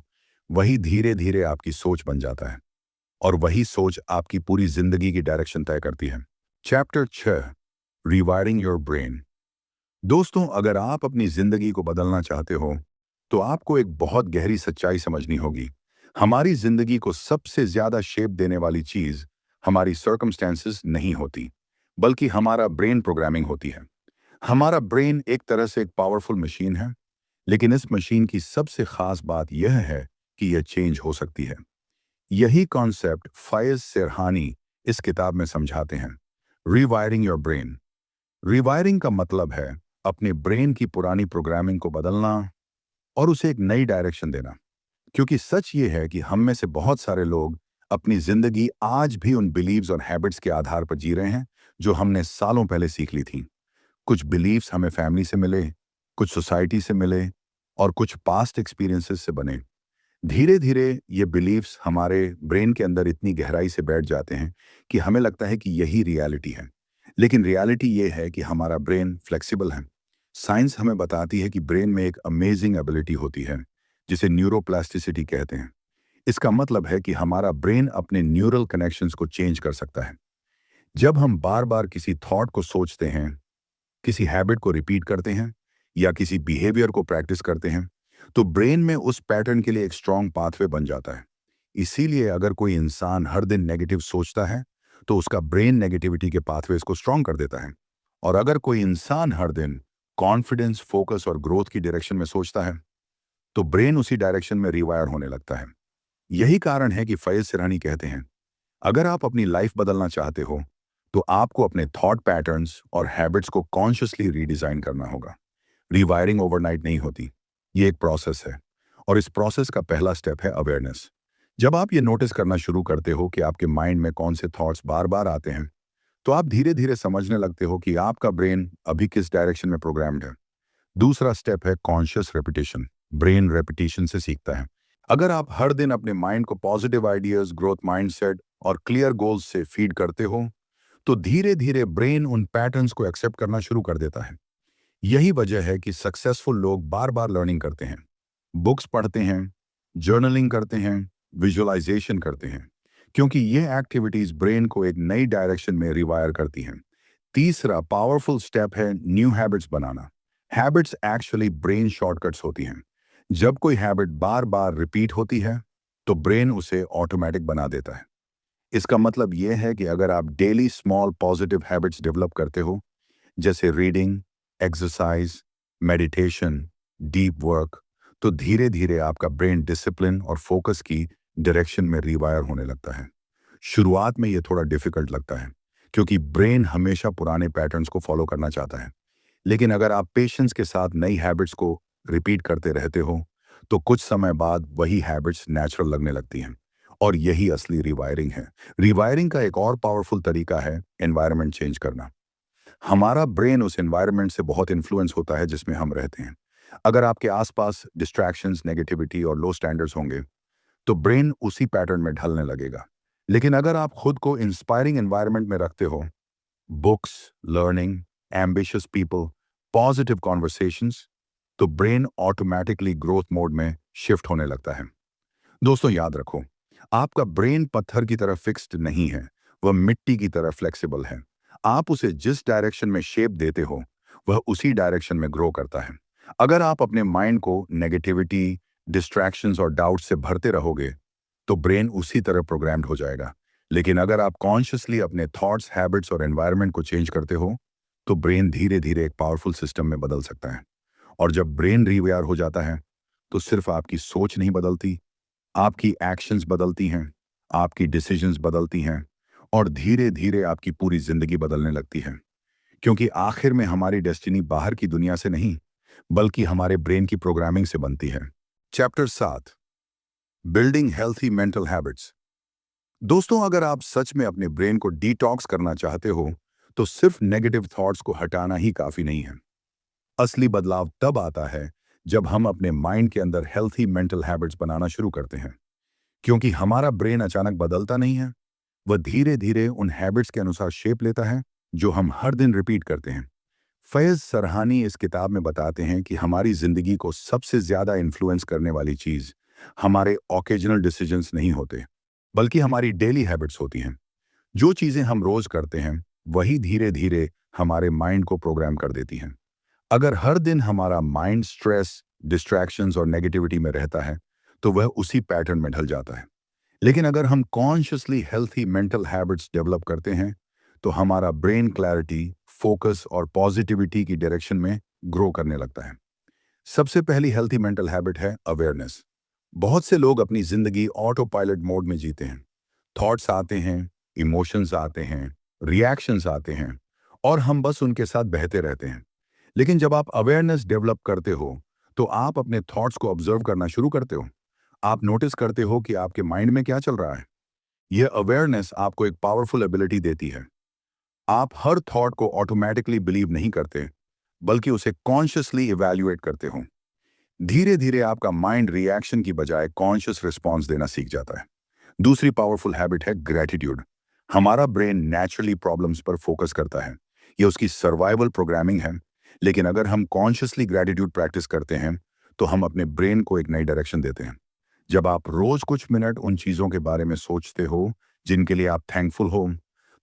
वही धीरे धीरे आपकी सोच बन जाता है, और वही सोच आपकी पूरी जिंदगी की डायरेक्शन तय करती है। Chapter 6, rewiring your brain. दोस्तों, अगर आप अपनी जिंदगी को बदलना चाहते हो, तो आपको एक बहुत गहरी सच्चाई समझनी होगी। हमारी जिंदगी को सबसे ज्यादा शेप देने वाली चीज हमारी सर्कमस्टेंसेस नहीं होती, बल्कि हमारा ब्रेन प्रोग्रामिंग होती है। हमारा ब्रेन एक तरह से एक पावरफुल मशीन है, लेकिन इस मशीन की सबसे खास बात यह है कि यह चेंज हो सकती है। यही कॉन्सेप्ट फैज सिरहानी इस किताब में समझाते हैं। Rewiring your brain. रिवायरिंग का मतलब है अपने ब्रेन की पुरानी प्रोग्रामिंग को बदलना और उसे एक नई डायरेक्शन देना। क्योंकि सच ये है कि हम में से बहुत सारे लोग अपनी जिंदगी आज भी उन बिलीव्स और हैबिट्स के आधार पर जी रहे हैं जो हमने सालों पहले सीख ली थी। कुछ बिलीव्स हमें फैमिली से मिले, कुछ सोसाइटी से मिले, और कुछ पास्ट एक्सपीरियंसेस से बने। धीरे धीरे ये बिलीव्स हमारे ब्रेन के अंदर इतनी गहराई से बैठ जाते हैं कि हमें लगता है कि यही रियलिटी है। लेकिन रियलिटी ये है कि हमारा ब्रेन फ्लेक्सिबल है। साइंस हमें बताती है कि ब्रेन में एक अमेजिंग एबिलिटी होती है, जिसे न्यूरोप्लास्टिसिटी कहते हैं। इसका मतलब है कि हमारा ब्रेन अपने न्यूरल कनेक्शंस को चेंज कर सकता है। जब हम बार बार किसी थॉट को सोचते हैं, किसी हैबिट को रिपीट करते हैं, या किसी बिहेवियर को प्रैक्टिस करते हैं, तो ब्रेन में उस पैटर्न के लिए एक स्ट्रॉन्ग पाथवे बन जाता है। इसीलिए अगर कोई इंसान हर दिन नेगेटिव सोचता है, तो उसका ब्रेन नेगेटिविटी के पाथवेज को स्ट्रॉन्ग कर देता है। और अगर कोई इंसान हर दिन कॉन्फिडेंस, फोकस और ग्रोथ की डायरेक्शन में सोचता है, तो ब्रेन उसी डायरेक्शन में रिवायर होने लगता है। यही कारण है कि फैज सिरहानी कहते हैं, अगर आप अपनी लाइफ बदलना चाहते हो, तो आपको अपने थॉट पैटर्न्स और हैबिट्स को कॉन्शियसली रीडिजाइन करना होगा। रिवायरिंग ओवरनाइट नहीं होती, ये एक प्रोसेस है, और इस प्रोसेस का पहला स्टेप है अवेयरनेस। जब आप ये नोटिस करना शुरू करते हो कि आपके माइंड में कौन से थॉट्स बार बार आते हैं, तो आप धीरे धीरे समझने लगते हो कि आपका ब्रेन अभी किस डायरेक्शन में प्रोग्राम्ड है। दूसरा स्टेप है कॉन्शियस रेपिटेशन। ब्रेन रेपिटेशन से सीखता है। अगर आप हर दिन अपने माइंड को पॉजिटिव आइडियाज, ग्रोथ माइंडसेट और क्लियर गोल्स से फीड करते हो, तो धीरे धीरे ब्रेन उन पैटर्न्स को एक्सेप्ट करना शुरू कर देता है। यही वजह है कि सक्सेसफुल लोग बार बार लर्निंग करते हैं, बुक्स पढ़ते हैं, जर्नलिंग करते हैं, विजुअलाइजेशन करते हैं, क्योंकि ये एक्टिविटीज ब्रेन को एक नई डायरेक्शन में रिवायर करती हैं। तीसरा पावरफुल स्टेप है न्यू हैबिट्स बनाना। हैबिट्स एक्चुअली ब्रेन शॉर्टकट्स होती हैं। जब कोई हैबिट बार बार रिपीट होती है, तो ब्रेन उसे ऑटोमेटिक बना देता है। इसका मतलब यह है कि अगर आप daily small positive habits develop करते हो, जैसे reading, exercise, meditation, deep work, तो धीरे धीरे आपका ब्रेन डिसिप्लिन और फोकस की डायरेक्शन में रिवायर होने लगता है। शुरुआत में यह थोड़ा डिफिकल्ट लगता है, क्योंकि ब्रेन हमेशा पुराने पैटर्न्स को फॉलो करना चाहता है। लेकिन अगर आप पेशेंस के साथ नई हैबिट्स को रिपीट करते रहते हो, तो कुछ समय बाद वही हैबिट्स नेचुरल लगने लगती हैं। और यही असली रिवायरिंग है। रिवायरिंग का एक और पावरफुल तरीका है एनवायरनमेंट चेंज करना। हमारा ब्रेन उस एनवायरनमेंट से बहुत इन्फ्लुएंस होता है जिसमें हम रहते हैं। अगर आपके आसपास डिस्ट्रैक्शंस, नेगेटिविटी और लो स्टैंडर्ड्स होंगे, तो ब्रेन उसी पैटर्न में ढलने लगेगा। लेकिन अगर आप खुद को इंस्पायरिंग एनवायरनमेंट में रखते हो, books, learning, ambitious people, positive conversations, तो ब्रेन ऑटोमेटिकली ग्रोथ मोड में शिफ्ट होने लगता है। दोस्तों याद रखो, आपका ब्रेन पत्थर की तरह फिक्स्ड नहीं है, वह मिट्टी की तरह फ्लेक्सिबल है। आप उसे जिस डायरेक्शन में शेप देते हो, वह उसी डायरेक्शन में ग्रो करता है। अगर आप अपने माइंड को नेगेटिविटी, डिस्ट्रैक्शंस और डाउट से भरते रहोगे, तो ब्रेन उसी तरह प्रोग्राम्ड हो जाएगा। लेकिन अगर आप कॉन्शियसली अपने थॉट्स, हैबिट्स और एनवायरनमेंट को चेंज करते हो, तो ब्रेन धीरे धीरे एक पावरफुल सिस्टम में बदल सकता है। और जब ब्रेन रीवायर हो जाता है, तो सिर्फ आपकी सोच नहीं बदलती, आपकी एक्शंस बदलती हैं, आपकी डिसीजंस बदलती हैं, और धीरे धीरे आपकी पूरी जिंदगी बदलने लगती है। क्योंकि आखिर में हमारी डेस्टिनी बाहर की दुनिया से नहीं, बल्कि हमारे ब्रेन की प्रोग्रामिंग से बनती है। Chapter 7, building healthy mental habits. दोस्तों, अगर आप सच में अपने ब्रेन को डिटॉक्स करना चाहते हो, तो सिर्फ नेगेटिव थॉट्स को हटाना ही काफी नहीं है। असली बदलाव तब आता है जब हम अपने माइंड के अंदर हेल्थी मेंटल हैबिट्स बनाना शुरू करते हैं। क्योंकि हमारा ब्रेन अचानक बदलता नहीं है, वह धीरे धीरे उन हैबिट्स के अनुसार शेप लेता है जो हम हर दिन रिपीट करते हैं। फैज सरहानी इस किताब में बताते हैं कि हमारी जिंदगी को सबसे ज्यादा इन्फ्लुएंस करने वाली चीज हमारे ओकेजनल डिसीजंस नहीं होते, बल्कि हमारी डेली हैबिट्स होती हैं। जो चीजें हम रोज करते हैं, वही धीरे धीरे हमारे माइंड को प्रोग्राम कर देती हैं। अगर हर दिन हमारा माइंड स्ट्रेस, डिस्ट्रैक्शंस और नेगेटिविटी में रहता है, तो वह उसी पैटर्न में ढल जाता है। लेकिन अगर हम consciously healthy mental habits develop करते हैं, तो हमारा ब्रेन क्लैरिटी, फोकस और पॉजिटिविटी की डायरेक्शन में ग्रो करने लगता है। सबसे पहली हेल्थी मेंटल हैबिट है अवेयरनेस। बहुत से लोग अपनी जिंदगी ऑटो पायलट मोड में जीते हैं। थॉट्स आते हैं, इमोशंस आते हैं, रिएक्शंस आते हैं, और हम बस उनके साथ बहते रहते हैं। लेकिन जब आप अवेयरनेस डेवलप करते हो, तो आप अपने थॉट्स को ऑब्जर्व करना शुरू करते हो। आप नोटिस करते हो कि आपके माइंड में क्या चल रहा है। यह अवेयरनेस आपको एक पावरफुल एबिलिटी देती है। आप हर थॉट को ऑटोमेटिकली बिलीव नहीं करते, बल्कि उसे कॉन्शियसली इवैल्यूएट करते हो। धीरे धीरे आपका माइंड रिएक्शन की बजाय कॉन्शियस रिस्पॉन्स देना सीख जाता है। दूसरी पावरफुल हैबिट है ग्रेटिट्यूड। हमारा ब्रेन नेचुरली प्रॉब्लम्स पर फोकस करता है, यह उसकी सर्वाइवल प्रोग्रामिंग है। लेकिन अगर हम कॉन्शियसली ग्रेटिट्यूड प्रैक्टिस करते हैं, तो हम अपने ब्रेन को एक नई डायरेक्शन देते हैं। जब आप रोज कुछ मिनट उन चीजों के बारे में सोचते हो जिनके लिए आप थैंकफुल हो,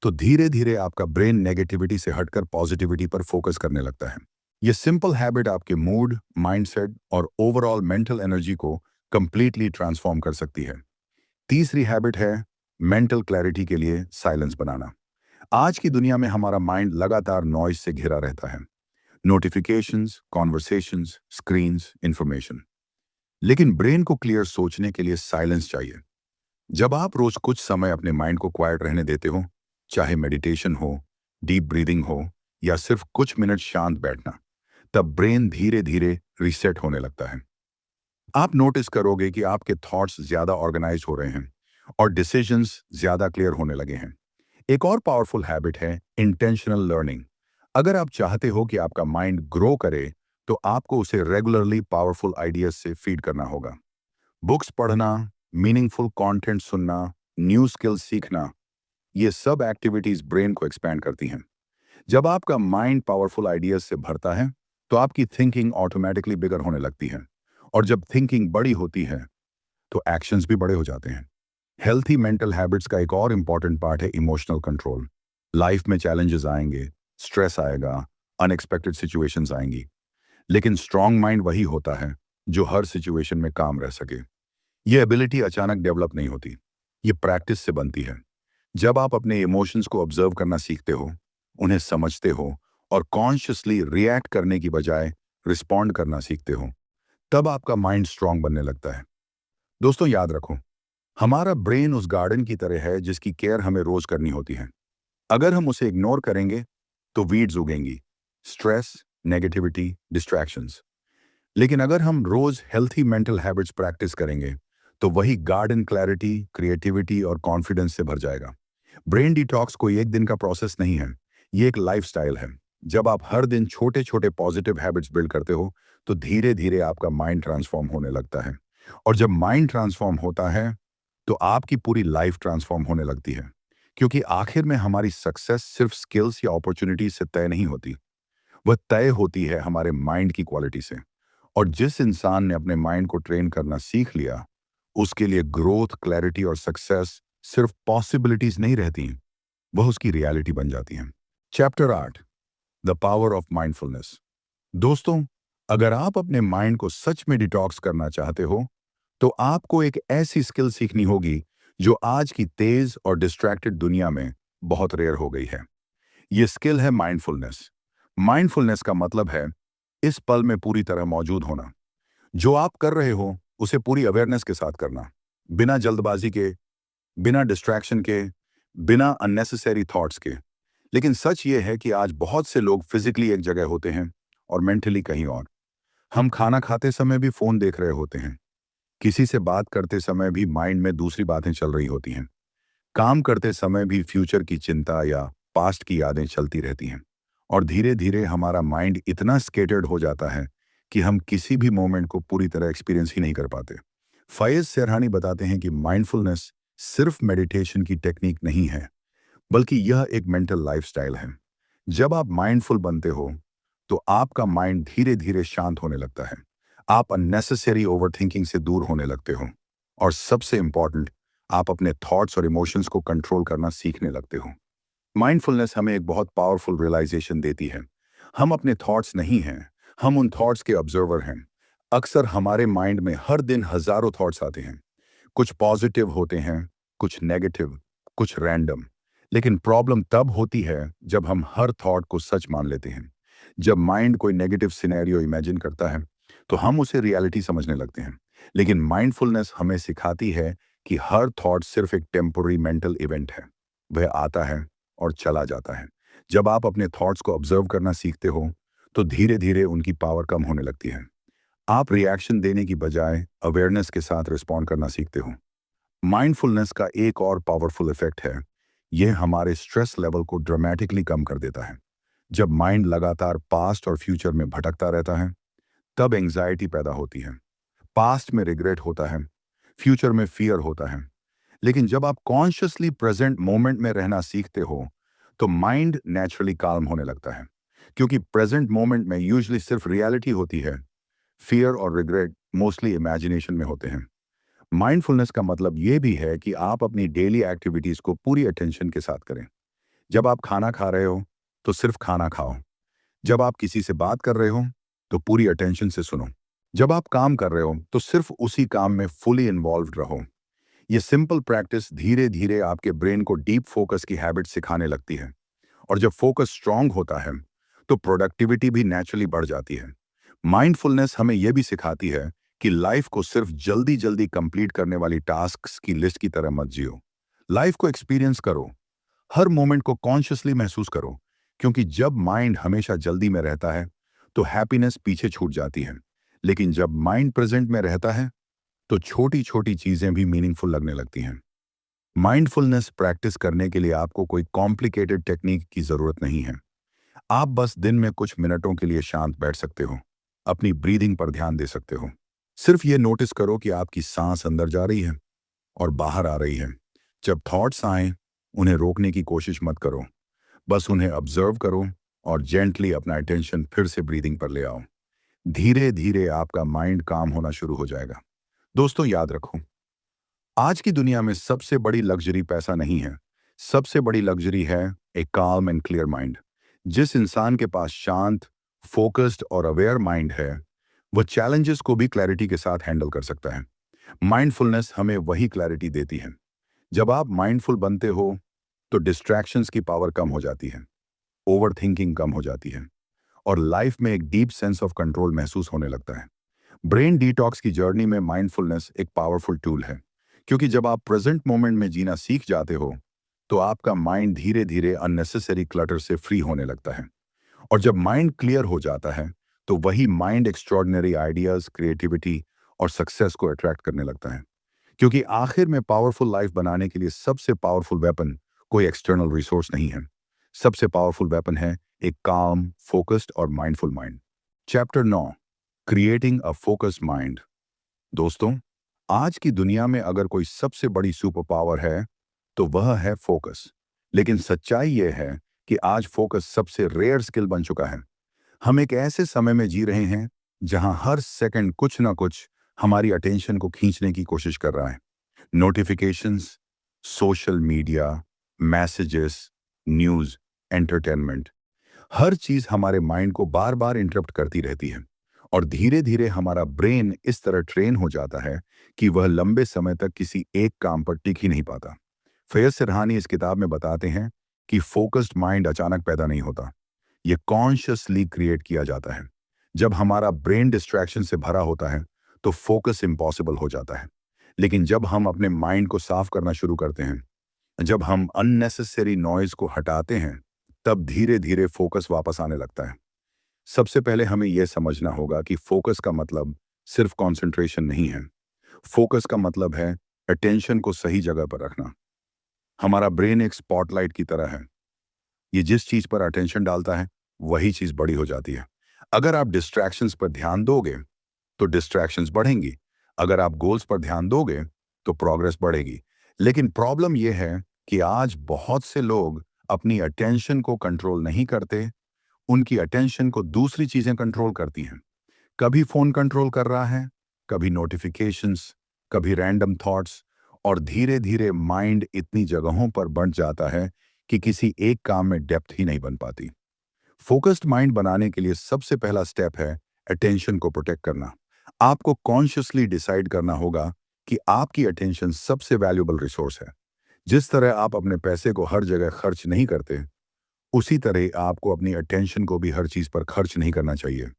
तो धीरे धीरे आपका ब्रेन नेगेटिविटी से हटकर पॉजिटिविटी पर फोकस करने लगता है। यह सिंपल हैबिट आपके मूड, माइंडसेट और ओवरऑल मेंटल एनर्जी को कंप्लीटली ट्रांसफॉर्म कर सकती है। तीसरी हैबिट है मेंटल क्लैरिटी के लिए साइलेंस बनाना। आज की दुनिया में हमारा माइंड लगातार नॉइज से घिरा रहता है। Notifications, conversations, screens, information. लेकिन ब्रेन को क्लियर सोचने के लिए साइलेंस चाहिए। जब आप रोज कुछ समय अपने माइंड को क्वाइट रहने देते हो, चाहे मेडिटेशन हो, डीप ब्रीदिंग हो, या सिर्फ कुछ मिनट शांत बैठना, तब ब्रेन धीरे धीरे रीसेट होने लगता है। आप नोटिस करोगे कि आपके थॉट्स ज्यादा ऑर्गेनाइज हो रहे हैं और डिसीजंस ज्यादा क्लियर होने लगे हैं। एक और पावरफुल हैबिट है इंटेंशनल लर्निंग। अगर आप चाहते हो कि आपका माइंड ग्रो करे, तो आपको उसे रेगुलरली पावरफुल आइडियाज से फीड करना होगा। बुक्स पढ़ना, मीनिंगफुल कंटेंट सुनना, न्यू स्किल्स सीखना, ये सब एक्टिविटीज ब्रेन को एक्सपैंड करती हैं। जब आपका माइंड पावरफुल आइडियाज से भरता है, तो आपकी थिंकिंग ऑटोमेटिकली बिगर होने लगती है। और जब थिंकिंग बड़ी होती है, तो एक्शंस भी बड़े हो जाते हैं। हेल्थी मेंटल हैबिट्स का एक और इंपॉर्टेंट पार्ट है इमोशनल कंट्रोल। लाइफ में चैलेंजेस आएंगे, स्ट्रेस आएगा, अनएक्सपेक्टेड सिचुएशंस आएंगी। लेकिन स्ट्रांग माइंड वही होता है जो हर सिचुएशन में काम रह सके। यह एबिलिटी अचानक डेवलप नहीं होती, ये प्रैक्टिस से बनती है। जब आप अपने इमोशंस को ऑब्जर्व करना सीखते हो, उन्हें समझते हो और कॉन्शियसली रिएक्ट करने की बजाय रिस्पॉन्ड करना सीखते हो, तब आपका माइंड स्ट्रांग बनने लगता है। दोस्तों याद रखो, हमारा ब्रेन उस गार्डन की तरह है जिसकी केयर हमें रोज करनी होती है। अगर हम उसे इग्नोर करेंगे, तो वीड्स उगेंगी, स्ट्रेस, नेगेटिविटी, डिस्ट्रैक्शंस। लेकिन अगर हम रोज हेल्थी मेंटल हैबिट्स प्रैक्टिस करेंगे, तो वही गार्डन क्लैरिटी, क्रिएटिविटी और कॉन्फिडेंस से भर जाएगा। ब्रेन डिटॉक्स कोई एक दिन का प्रोसेस नहीं है, ये एक लाइफस्टाइल है। जब आप हर दिन छोटे छोटे पॉजिटिव हैबिट्स बिल्ड करते हो, तो धीरे धीरे आपका माइंड ट्रांसफॉर्म होने लगता है। और जब माइंड ट्रांसफॉर्म होता है, तो आपकी पूरी लाइफ ट्रांसफॉर्म होने लगती है। क्योंकि आखिर में हमारी सक्सेस सिर्फ स्किल्स या अपॉर्चुनिटीज से तय नहीं होती, वह तय होती है हमारे माइंड की क्वालिटी से। और जिस इंसान ने अपने माइंड को ट्रेन करना सीख लिया, उसके लिए ग्रोथ, क्लैरिटी और सक्सेस सिर्फ पॉसिबिलिटीज नहीं रहती, वह उसकी रियलिटी बन जाती हैं। Chapter 8, the power of mindfulness. दोस्तों, अगर आप अपने माइंड को सच में डिटॉक्स करना चाहते हो, तो आपको एक ऐसी स्किल सीखनी होगी जो आज की तेज और डिस्ट्रैक्टेड दुनिया में बहुत रेयर हो गई है। ये स्किल है माइंडफुलनेस। माइंडफुलनेस का मतलब है इस पल में पूरी तरह मौजूद होना। जो आप कर रहे हो उसे पूरी अवेयरनेस के साथ करना, बिना जल्दबाजी के, बिना डिस्ट्रैक्शन के, बिना अननेसेसरी थॉट्स के। लेकिन सच ये है कि आज बहुत से लोग फिजिकली एक जगह होते हैं और मेंटली कहीं और। हम खाना खाते समय भी फोन देख रहे होते हैं, किसी से बात करते समय भी माइंड में दूसरी बातें चल रही होती हैं, काम करते समय भी फ्यूचर की चिंता या पास्ट की यादें चलती रहती हैं। और धीरे धीरे हमारा माइंड इतना स्केटर्ड हो जाता है कि हम किसी भी मोमेंट को पूरी तरह एक्सपीरियंस ही नहीं कर पाते। फैज़ सेरहानी बताते हैं कि माइंडफुलनेस सिर्फ मेडिटेशन की टेक्निक नहीं है, बल्कि यह एक मेंटल लाइफस्टाइल है। जब आप माइंडफुल बनते हो, तो आपका माइंड धीरे धीरे शांत होने लगता है। आप अननेसेसरी ओवरथिंकिंग से दूर होने लगते हो। और सबसे इंपॉर्टेंट, आप अपने थॉट्स और इमोशंस को कंट्रोल करना सीखने लगते हो। माइंडफुलनेस हमें एक बहुत पावरफुल रियलाइजेशन देती है। हम अपने थॉट्स नहीं हैं, हम उन थॉट्स के ऑब्जर्वर हैं। अक्सर हमारे माइंड में हर दिन हजारों थॉट्स आते हैं। कुछ पॉजिटिव होते हैं, कुछ नेगेटिव, कुछ रैंडम। लेकिन प्रॉब्लम तब होती है जब हम हर थॉट को सच मान लेते हैं। जब माइंड कोई नेगेटिव सिनेरियो इमेजिन करता है, तो हम उसे रियलिटी समझने लगते हैं। लेकिन माइंडफुलनेस हमें सिखाती है कि हर थॉट सिर्फ एक टेम्पोररी मेंटल इवेंट है। वह आता है और चला जाता है। जब आप अपने थॉट्स को ऑब्जर्व करना सीखते हो, तो धीरे धीरे उनकी पावर कम होने लगती है। आप रिएक्शन देने की बजाय अवेयरनेस के साथ रिस्पॉन्ड करना सीखते हो। माइंडफुलनेस का एक और पावरफुल इफेक्ट है, यह हमारे स्ट्रेस लेवल को ड्रामेटिकली कम कर देता है। जब माइंड लगातार पास्ट और फ्यूचर में भटकता रहता है, तब एंजाइटी पैदा होती है। पास्ट में रिग्रेट होता है, फ्यूचर में फियर होता है। लेकिन जब आप कॉन्शियसली प्रेजेंट मोमेंट में रहना सीखते हो, तो माइंड नेचुरली काल्म होने लगता है। क्योंकि प्रेजेंट मोमेंट में यूजुअली सिर्फ रियलिटी होती है, फियर और रिग्रेट मोस्टली इमेजिनेशन में होते हैं। माइंडफुलनेस का मतलब यह भी है कि आप अपनी डेली एक्टिविटीज को पूरी अटेंशन के साथ करें। जब आप खाना खा रहे हो, तो सिर्फ खाना खाओ। जब आप किसी से बात कर रहे हो, तो पूरी अटेंशन से सुनो। जब आप काम कर रहे हो, तो सिर्फ उसी काम में फुली इन्वॉल्व्ड रहो। ये सिंपल प्रैक्टिस धीरे धीरे आपके ब्रेन को डीप फोकस की हैबिट सिखाने लगती है। और जब फोकस स्ट्रांग होता है, तो प्रोडक्टिविटी भी नेचुरली बढ़ जाती है। माइंडफुलनेस हमें यह भी सिखाती है कि लाइफ को सिर्फ जल्दी जल्दी कंप्लीट करने वाली टास्क्स की लिस्ट की तरह मत जियो। लाइफ को एक्सपीरियंस करो, हर मोमेंट को कॉन्शियसली महसूस करो। क्योंकि जब माइंड हमेशा जल्दी में रहता है, तो हैप्पीनेस पीछे छूट जाती है। लेकिन जब माइंड प्रेजेंट में रहता है, तो छोटी छोटी चीजें भी मीनिंगफुल लगने लगती हैं। माइंडफुलनेस प्रैक्टिस करने के लिए आपको कोई कॉम्प्लिकेटेड टेक्निक की जरूरत नहीं है। आप बस दिन में कुछ मिनटों के लिए शांत बैठ सकते हो, अपनी ब्रीदिंग पर ध्यान दे सकते हो। सिर्फ ये नोटिस करो कि आपकी सांस अंदर जा रही है और बाहर आ रही है। जब थॉट्स आए, उन्हें रोकने की कोशिश मत करो, बस उन्हें ऑब्जर्व करो और जेंटली अपना अटेंशन फिर से ब्रीदिंग पर ले आओ। धीरे धीरे आपका माइंड काम होना शुरू हो जाएगा। दोस्तों, याद रखो, आज की दुनिया में सबसे बड़ी लग्जरी पैसा नहीं है। सबसे बड़ी लग्जरी है एक काम एंड क्लियर माइंड। जिस इंसान के पास शांत, फोकस्ड और अवेयर माइंड है, वह चैलेंजेस को भी क्लैरिटी के साथ हैंडल कर सकता है। माइंडफुलनेस हमें वही क्लैरिटी देती है। जब आप माइंडफुल बनते हो, तो डिस्ट्रैक्शंस की पावर कम हो जाती है, ओवर थिंकिंग कम हो जाती है, और लाइफ में एक डीप सेंस ऑफ कंट्रोल महसूस होने लगता है। ब्रेन डिटॉक्स की जर्नी में माइंडफुलनेस एक पावरफुल टूल है। क्योंकि जब आप प्रेजेंट मोमेंट में जीना सीख जाते हो, तो आपका माइंड धीरे धीरे अननेसेसरी क्लटर से फ्री होने लगता है। और जब माइंड क्लियर हो जाता है, तो वही माइंड एक्स्ट्रॉर्डिनरी आइडियाज, क्रिएटिविटी और सक्सेस को अट्रैक्ट करने लगता है। क्योंकि आखिर में पावरफुल लाइफ बनाने के लिए सबसे पावरफुल वेपन कोई एक्सटर्नल रिसोर्स नहीं है। सबसे पावरफुल वेपन है एक काम, फोकस्ड और mindful mind. Chapter 9, creating a focused mind. दोस्तों, आज की दुनिया में अगर कोई सबसे बड़ी सुपर पावर है, तो वह है फोकस। लेकिन सच्चाई यह है कि आज फोकस सबसे रेयर स्किल बन चुका है। हम एक ऐसे समय में जी रहे हैं जहां हर सेकंड कुछ ना कुछ हमारी अटेंशन को खींचने की कोशिश कर रहा है। Notifications, social media, messages, news, entertainment, हर चीज़ हमारे माइंड को बार बार इंटरप्ट करती रहती है। और धीरे धीरे हमारा ब्रेन इस तरह ट्रेन हो जाता है कि वह लंबे समय तक किसी एक काम पर टिक ही नहीं पाता। फैयज सिरहानी इस किताब में बताते हैं कि फोकस्ड माइंड अचानक पैदा नहीं होता, ये कॉन्शियसली क्रिएट किया जाता है। जब हमारा ब्रेन डिस्ट्रैक्शन से भरा होता है तो फोकस इम्पॉसिबल हो जाता है। लेकिन जब हम अपने माइंड को साफ करना शुरू करते हैं, जब हम अननेसेसरी नॉइज को हटाते हैं, तब धीरे धीरे फोकस वापस आने लगता है। सबसे पहले हमें यह समझना होगा कि फोकस का मतलब सिर्फ कंसंट्रेशन नहीं है। फोकस का मतलब है अटेंशन को सही जगह पर रखना। हमारा ब्रेन एक स्पॉटलाइट की तरह है, ये जिस चीज पर अटेंशन डालता है वही चीज बड़ी हो जाती है। अगर आप डिस्ट्रैक्शंस पर ध्यान दोगे तो डिस्ट्रैक्शंस बढ़ेंगी, अगर आप गोल्स पर ध्यान दोगे तो प्रोग्रेस बढ़ेगी। लेकिन प्रॉब्लम यह है कि आज बहुत से लोग अपनी अटेंशन को कंट्रोल नहीं करते, उनकी अटेंशन को दूसरी चीजें कंट्रोल करती हैं। कभी फोन कंट्रोल कर रहा है, कभी नोटिफिकेशंस, कभी रैंडम थॉट्स, और धीरे धीरे माइंड इतनी जगहों पर बंट जाता है कि किसी एक काम में डेप्थ ही नहीं बन पाती। फोकस्ड माइंड बनाने के लिए सबसे पहला स्टेप है अटेंशन को प्रोटेक्ट करना। आपको कॉन्शियसली डिसाइड करना होगा कि आपकी अटेंशन सबसे वैल्यूएबल रिसोर्स है। जिस तरह आप अपने पैसे को हर जगह खर्च नहीं करते, उसी तरह आपको अपनी अटेंशन को भी हर चीज पर खर्च नहीं करना चाहिए।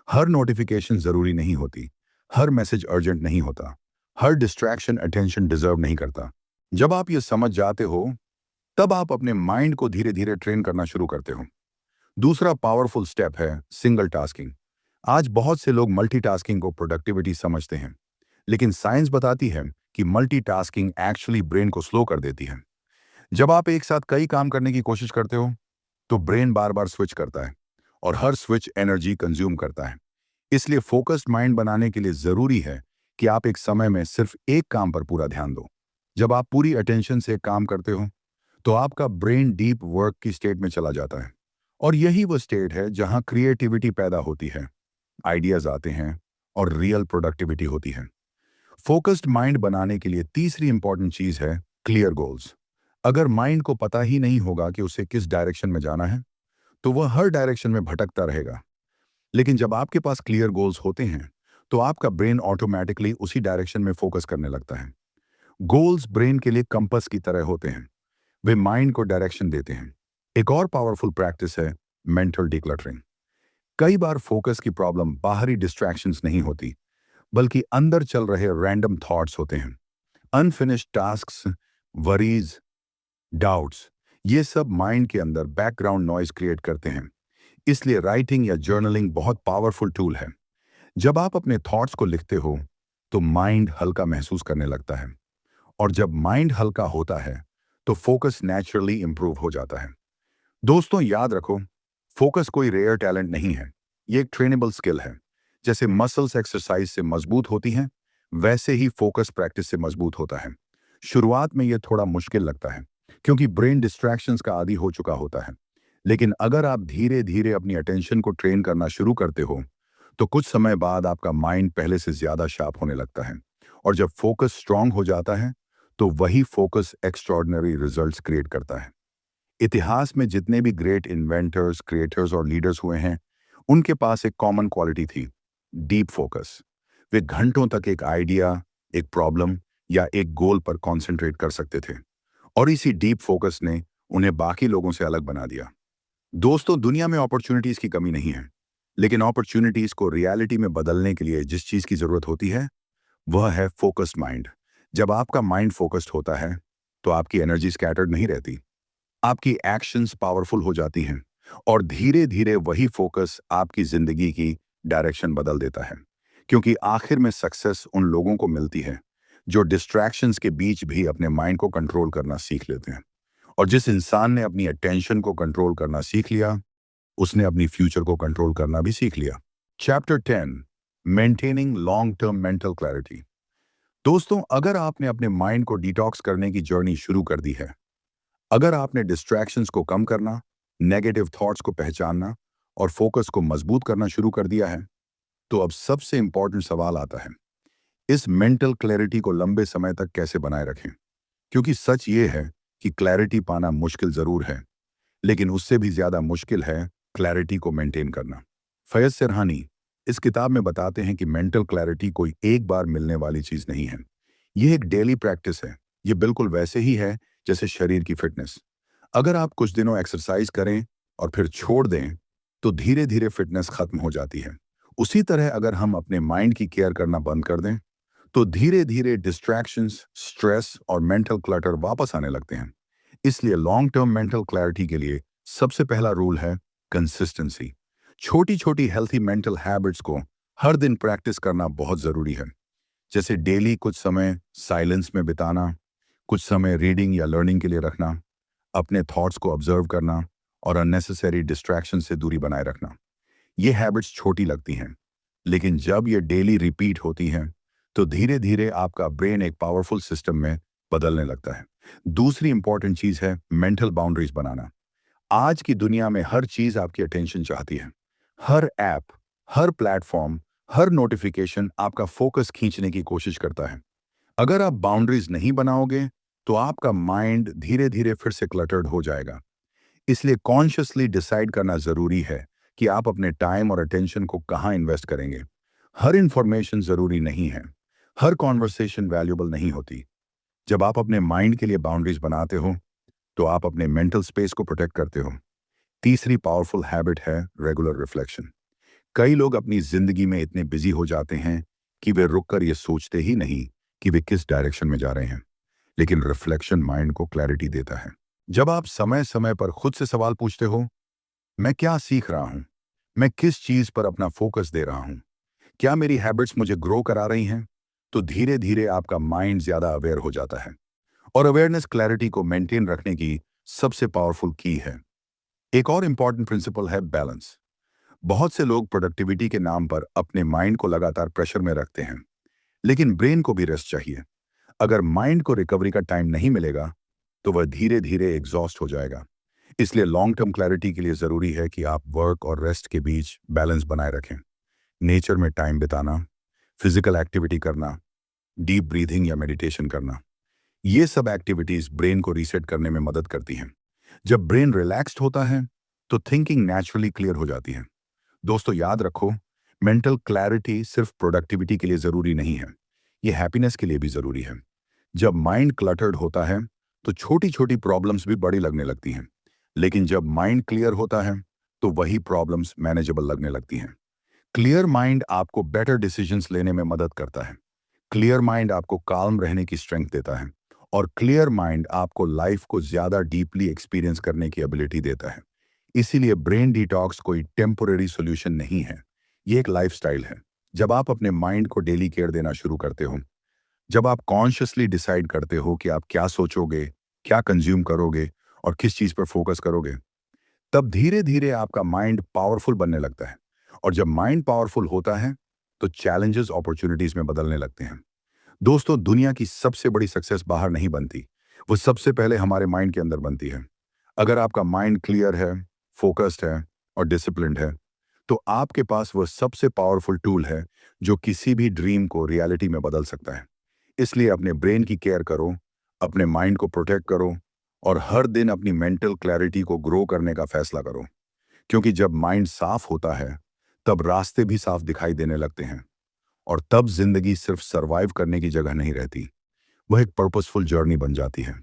हर नोटिफिकेशन जरूरी नहीं होती, हर मैसेज अर्जेंट नहीं होता, हर डिस्ट्रैक्शन अटेंशन डिजर्व नहीं करता। जब आप ये समझ जाते हो, तब आप अपने माइंड को धीरे धीरे ट्रेन करना शुरू करते हो। दूसरा पावरफुल स्टेप है सिंगल टास्किंग। आज बहुत से लोग मल्टीटास्किंग को प्रोडक्टिविटी समझते हैं, लेकिन साइंस बताती है कि मल्टीटास्किंग एक्चुअली ब्रेन को स्लो कर देती है। जब आप एक साथ कई काम करने की कोशिश करते हो तो ब्रेन बार बार स्विच करता है, और हर स्विच एनर्जी कंज्यूम करता है। इसलिए फोकस्ड माइंड बनाने के लिए जरूरी है कि आप एक समय में सिर्फ एक काम पर पूरा ध्यान दो। जब आप पूरी अटेंशन से एक काम करते हो तो आपका ब्रेन डीप वर्क की स्टेट में चला जाता है, और यही वो स्टेट है जहां क्रिएटिविटी पैदा होती है, आइडियाज आते हैं और रियल प्रोडक्टिविटी होती है। फोकस्ड माइंड बनाने के लिए तीसरी इंपॉर्टेंट चीज है क्लियर गोल्स। अगर माइंड को पता ही नहीं होगा कि उसे किस डायरेक्शन में जाना है, तो वह हर डायरेक्शन में भटकता रहेगा। लेकिन जब आपके पास क्लियर गोल्स होते हैं तो आपका ब्रेन ऑटोमेटिकली उसी डायरेक्शन में फोकस करने लगता है। गोल्स ब्रेन के लिए कंपास की तरह होते हैं, वे माइंड को डायरेक्शन देते हैं। एक और पावरफुल प्रैक्टिस है मेंटल डिक्लटरिंग। कई बार फोकस की प्रॉब्लम बाहरी डिस्ट्रैक्शंस नहीं होती, बल्कि अंदर चल रहे रैंडम थॉट्स होते हैं। अनफिनिश्ड टास्क्स, वरीज, डाउट्स, ये सब माइंड के अंदर बैकग्राउंड नॉइज क्रिएट करते हैं। इसलिए राइटिंग या जर्नलिंग बहुत पावरफुल टूल है। जब आप अपने थॉट्स को लिखते हो तो माइंड हल्का महसूस करने लगता है, और जब माइंड हल्का होता है तो फोकस नेचुरली इंप्रूव हो जाता है। दोस्तों याद रखो, फोकस कोई रेयर टैलेंट नहीं है, ये एक ट्रेनेबल स्किल है। जैसे मसल्स एक्सरसाइज से मजबूत होती हैं, वैसे ही फोकस प्रैक्टिस से मजबूत होता है। शुरुआत में यह थोड़ा मुश्किल लगता है क्योंकि ब्रेन डिस्ट्रैक्शंस का आदी हो चुका होता है। लेकिन अगर आप धीरे धीरे अपनी अटेंशन को ट्रेन करना शुरू करते हो तो कुछ समय बाद आपका माइंड पहले से ज्यादा शार्प होने लगता है। और जब फोकस स्ट्रांग हो जाता है तो वही फोकस एक्स्ट्रॉर्डिनरी रिजल्ट्स क्रिएट करता है। इतिहास में जितने भी ग्रेट इन्वेंटर्स, क्रिएटर्स और लीडर्स हुए हैं, उनके पास एक कॉमन क्वालिटी थी, डीप फोकस। वे घंटों तक एक आइडिया, एक प्रॉब्लम या एक गोल पर कॉन्सेंट्रेट कर सकते थे, और इसी डीप फोकस ने उन्हें बाकी लोगों से अलग बना दिया। दोस्तों, दुनिया में अपॉर्चुनिटीज की कमी नहीं है, लेकिन अपॉर्चुनिटीज को रियलिटी में बदलने के लिए जिस चीज की जरूरत होती है वह है फोकस्ड माइंड। जब आपका माइंड फोकस्ड होता है तो आपकी एनर्जी स्कैटर्ड नहीं रहती, आपकी एक्शंस पावरफुल हो जाती हैं, और धीरे धीरे वही फोकस आपकी जिंदगी की डायरेक्शन बदल देता है। क्योंकि आखिर में सक्सेस उन लोगों को मिलती है जो डिस्ट्रैक्शंस के बीच भी अपने माइंड को कंट्रोल करना सीख लेते हैं। और जिस इंसान ने अपनी अटेंशन को कंट्रोल करना सीख लिया, उसने अपनी फ्यूचर को कंट्रोल करना भी सीख लिया। Chapter 10, maintaining long term mental clarity. दोस्तों, अगर आपने अपने माइंड को डिटॉक्स करने की जर्नी शुरू कर दी है, अगर आपने डिस्ट्रैक्शंस को कम करना, नेगेटिव थॉट्स को पहचानना और फोकस को मजबूत करना शुरू कर दिया है, तो अब सबसे इंपॉर्टेंट सवाल आता है, इस मेंटल क्लैरिटी को लंबे समय तक कैसे बनाए रखें? क्योंकि सच ये है कि क्लैरिटी पाना मुश्किल जरूर है, लेकिन उससे भी ज्यादा मुश्किल है क्लैरिटी को मेंटेन करना। फैज सिरहानी इस किताब में बताते हैं कि मेंटल क्लैरिटी कोई एक बार मिलने वाली चीज नहीं है। यह एक डेली प्रैक्टिस है। यह बिल्कुल वैसे ही है जैसे शरीर की फिटनेस। अगर आप कुछ दिनों एक्सरसाइज करें और फिर छोड़ दें, तो धीरे धीरे फिटनेस खत्म हो जाती है। उसी तरह अगर हम अपने माइंड की केयर करना बंद कर दें, तो धीरे धीरे डिस्ट्रैक्शंस, स्ट्रेस और मेंटल क्लटर वापस आने लगते हैं। इसलिए लॉन्ग टर्म मेंटल क्लैरिटी के लिए सबसे पहला रूल है कंसिस्टेंसी। छोटी छोटी हेल्थी मेंटल हैबिट्स को हर दिन प्रैक्टिस करना बहुत जरूरी है। जैसे डेली कुछ समय साइलेंस में बिताना, कुछ समय रीडिंग या लर्निंग के लिए रखना, अपने थॉट्स को ऑब्जर्व करना और अननेसेसरी डिस्ट्रैक्शन से दूरी बनाए रखना। ये हैबिट्स छोटी लगती हैं, लेकिन जब ये डेली रिपीट होती हैं, तो धीरे धीरे आपका ब्रेन एक पावरफुल सिस्टम में बदलने लगता है। दूसरी इंपॉर्टेंट चीज है मेंटल बाउंड्रीज बनाना। आज की दुनिया में हर चीज आपकी अटेंशन चाहती है। हर ऐप, हर प्लेटफॉर्म, हर नोटिफिकेशन आपका फोकस खींचने की कोशिश करता है। अगर आप बाउंड्रीज नहीं बनाओगे, तो आपका माइंड धीरे धीरे फिर से क्लटर्ड हो जाएगा। इसलिए कॉन्शियसली डिसाइड करना जरूरी है कि आप अपने टाइम और अटेंशन को कहाँ इन्वेस्ट करेंगे। हर इंफॉर्मेशन जरूरी नहीं है, हर कॉन्वर्सेशन वैल्यूबल नहीं होती। जब आप अपने माइंड के लिए बाउंड्रीज बनाते हो, तो आप अपने मेंटल स्पेस को प्रोटेक्ट करते हो। तीसरी पावरफुल हैबिट है रेगुलर रिफ्लेक्शन। कई लोग अपनी जिंदगी में इतने बिजी हो जाते हैं कि वे रुककर ये सोचते ही नहीं कि वे किस डायरेक्शन में जा रहे हैं। लेकिन रिफ्लेक्शन माइंड को क्लैरिटी देता है। जब आप समय समय पर खुद से सवाल पूछते हो, मैं क्या सीख रहा हूं, मैं किस चीज पर अपना फोकस दे रहा हूं, क्या मेरी हैबिट्स मुझे ग्रो करा रही हैं, तो धीरे धीरे आपका माइंड ज्यादा अवेयर हो जाता है। और अवेयरनेस क्लैरिटी को मेंटेन रखने की सबसे पावरफुल की है। एक और इंपॉर्टेंट प्रिंसिपल है बैलेंस। बहुत से लोग प्रोडक्टिविटी के नाम पर अपने माइंड को लगातार प्रेशर में रखते हैं, लेकिन ब्रेन को भी रेस्ट चाहिए। अगर माइंड को रिकवरी का टाइम नहीं मिलेगा, तो वह धीरे धीरे एग्जॉस्ट हो जाएगा। इसलिए लॉन्ग टर्म क्लैरिटी के लिए जरूरी है कि आप वर्क और रेस्ट के बीच बैलेंस बनाए रखें। नेचर में टाइम बिताना, फिजिकल एक्टिविटी करना, डीप ब्रीथिंग या मेडिटेशन करना, ये सब एक्टिविटीज ब्रेन को रीसेट करने में मदद करती हैं। जब ब्रेन रिलैक्स्ड होता है, तो थिंकिंग नेचुरली क्लियर हो जाती है। दोस्तों याद रखो, मेंटल क्लैरिटी सिर्फ प्रोडक्टिविटी के लिए जरूरी नहीं है, ये हैप्पीनेस के लिए भी जरूरी है। जब माइंड क्लटर्ड होता है, तो छोटी छोटी प्रॉब्लम्स भी बड़ी लगने लगती हैं, लेकिन जब माइंड क्लियर होता है, तो वही प्रॉब्लम्स मैनेजेबल लगने लगती हैं। क्लियर माइंड आपको बेटर डिसीजंस लेने में मदद करता है। क्लियर माइंड आपको काल्म रहने की स्ट्रेंथ देता है। और क्लियर माइंड आपको लाइफ को ज्यादा डीपली एक्सपीरियंस करने की एबिलिटी देता है। इसीलिए ब्रेन डिटॉक्स कोई टेम्पोरेरी सोल्यूशन नहीं है, ये एक लाइफस्टाइल है। जब आप अपने माइंड को डेली केयर देना शुरू करते हो, जब आप कॉन्शियसली डिसाइड करते हो कि आप क्या सोचोगे, क्या कंज्यूम करोगे और किस चीज पर फोकस करोगे, तब धीरे धीरे आपका माइंड पावरफुल बनने लगता है। और जब माइंड पावरफुल होता है, तो चैलेंजेस अपॉर्चुनिटीज में बदलने लगते हैं। दोस्तों दुनिया की सबसे बड़ी सक्सेस बाहर नहीं बनती, वो सबसे पहले हमारे माइंड के अंदर बनती है। अगर आपका माइंड क्लियर है, फोकस्ड है और डिसिप्लिन्ड है, तो आपके पास वह सबसे पावरफुल टूल है जो किसी भी ड्रीम को रियलिटी में बदल सकता है। इसलिए अपने ब्रेन की केयर करो, अपने माइंड को प्रोटेक्ट करो और हर दिन अपनी मेंटल क्लैरिटी को ग्रो करने का फैसला करो। क्योंकि जब माइंड साफ होता है, तब रास्ते भी साफ दिखाई देने लगते हैं। और तब जिंदगी सिर्फ सरवाइव करने की जगह नहीं रहती, वह एक पर्पसफुल जर्नी बन जाती है।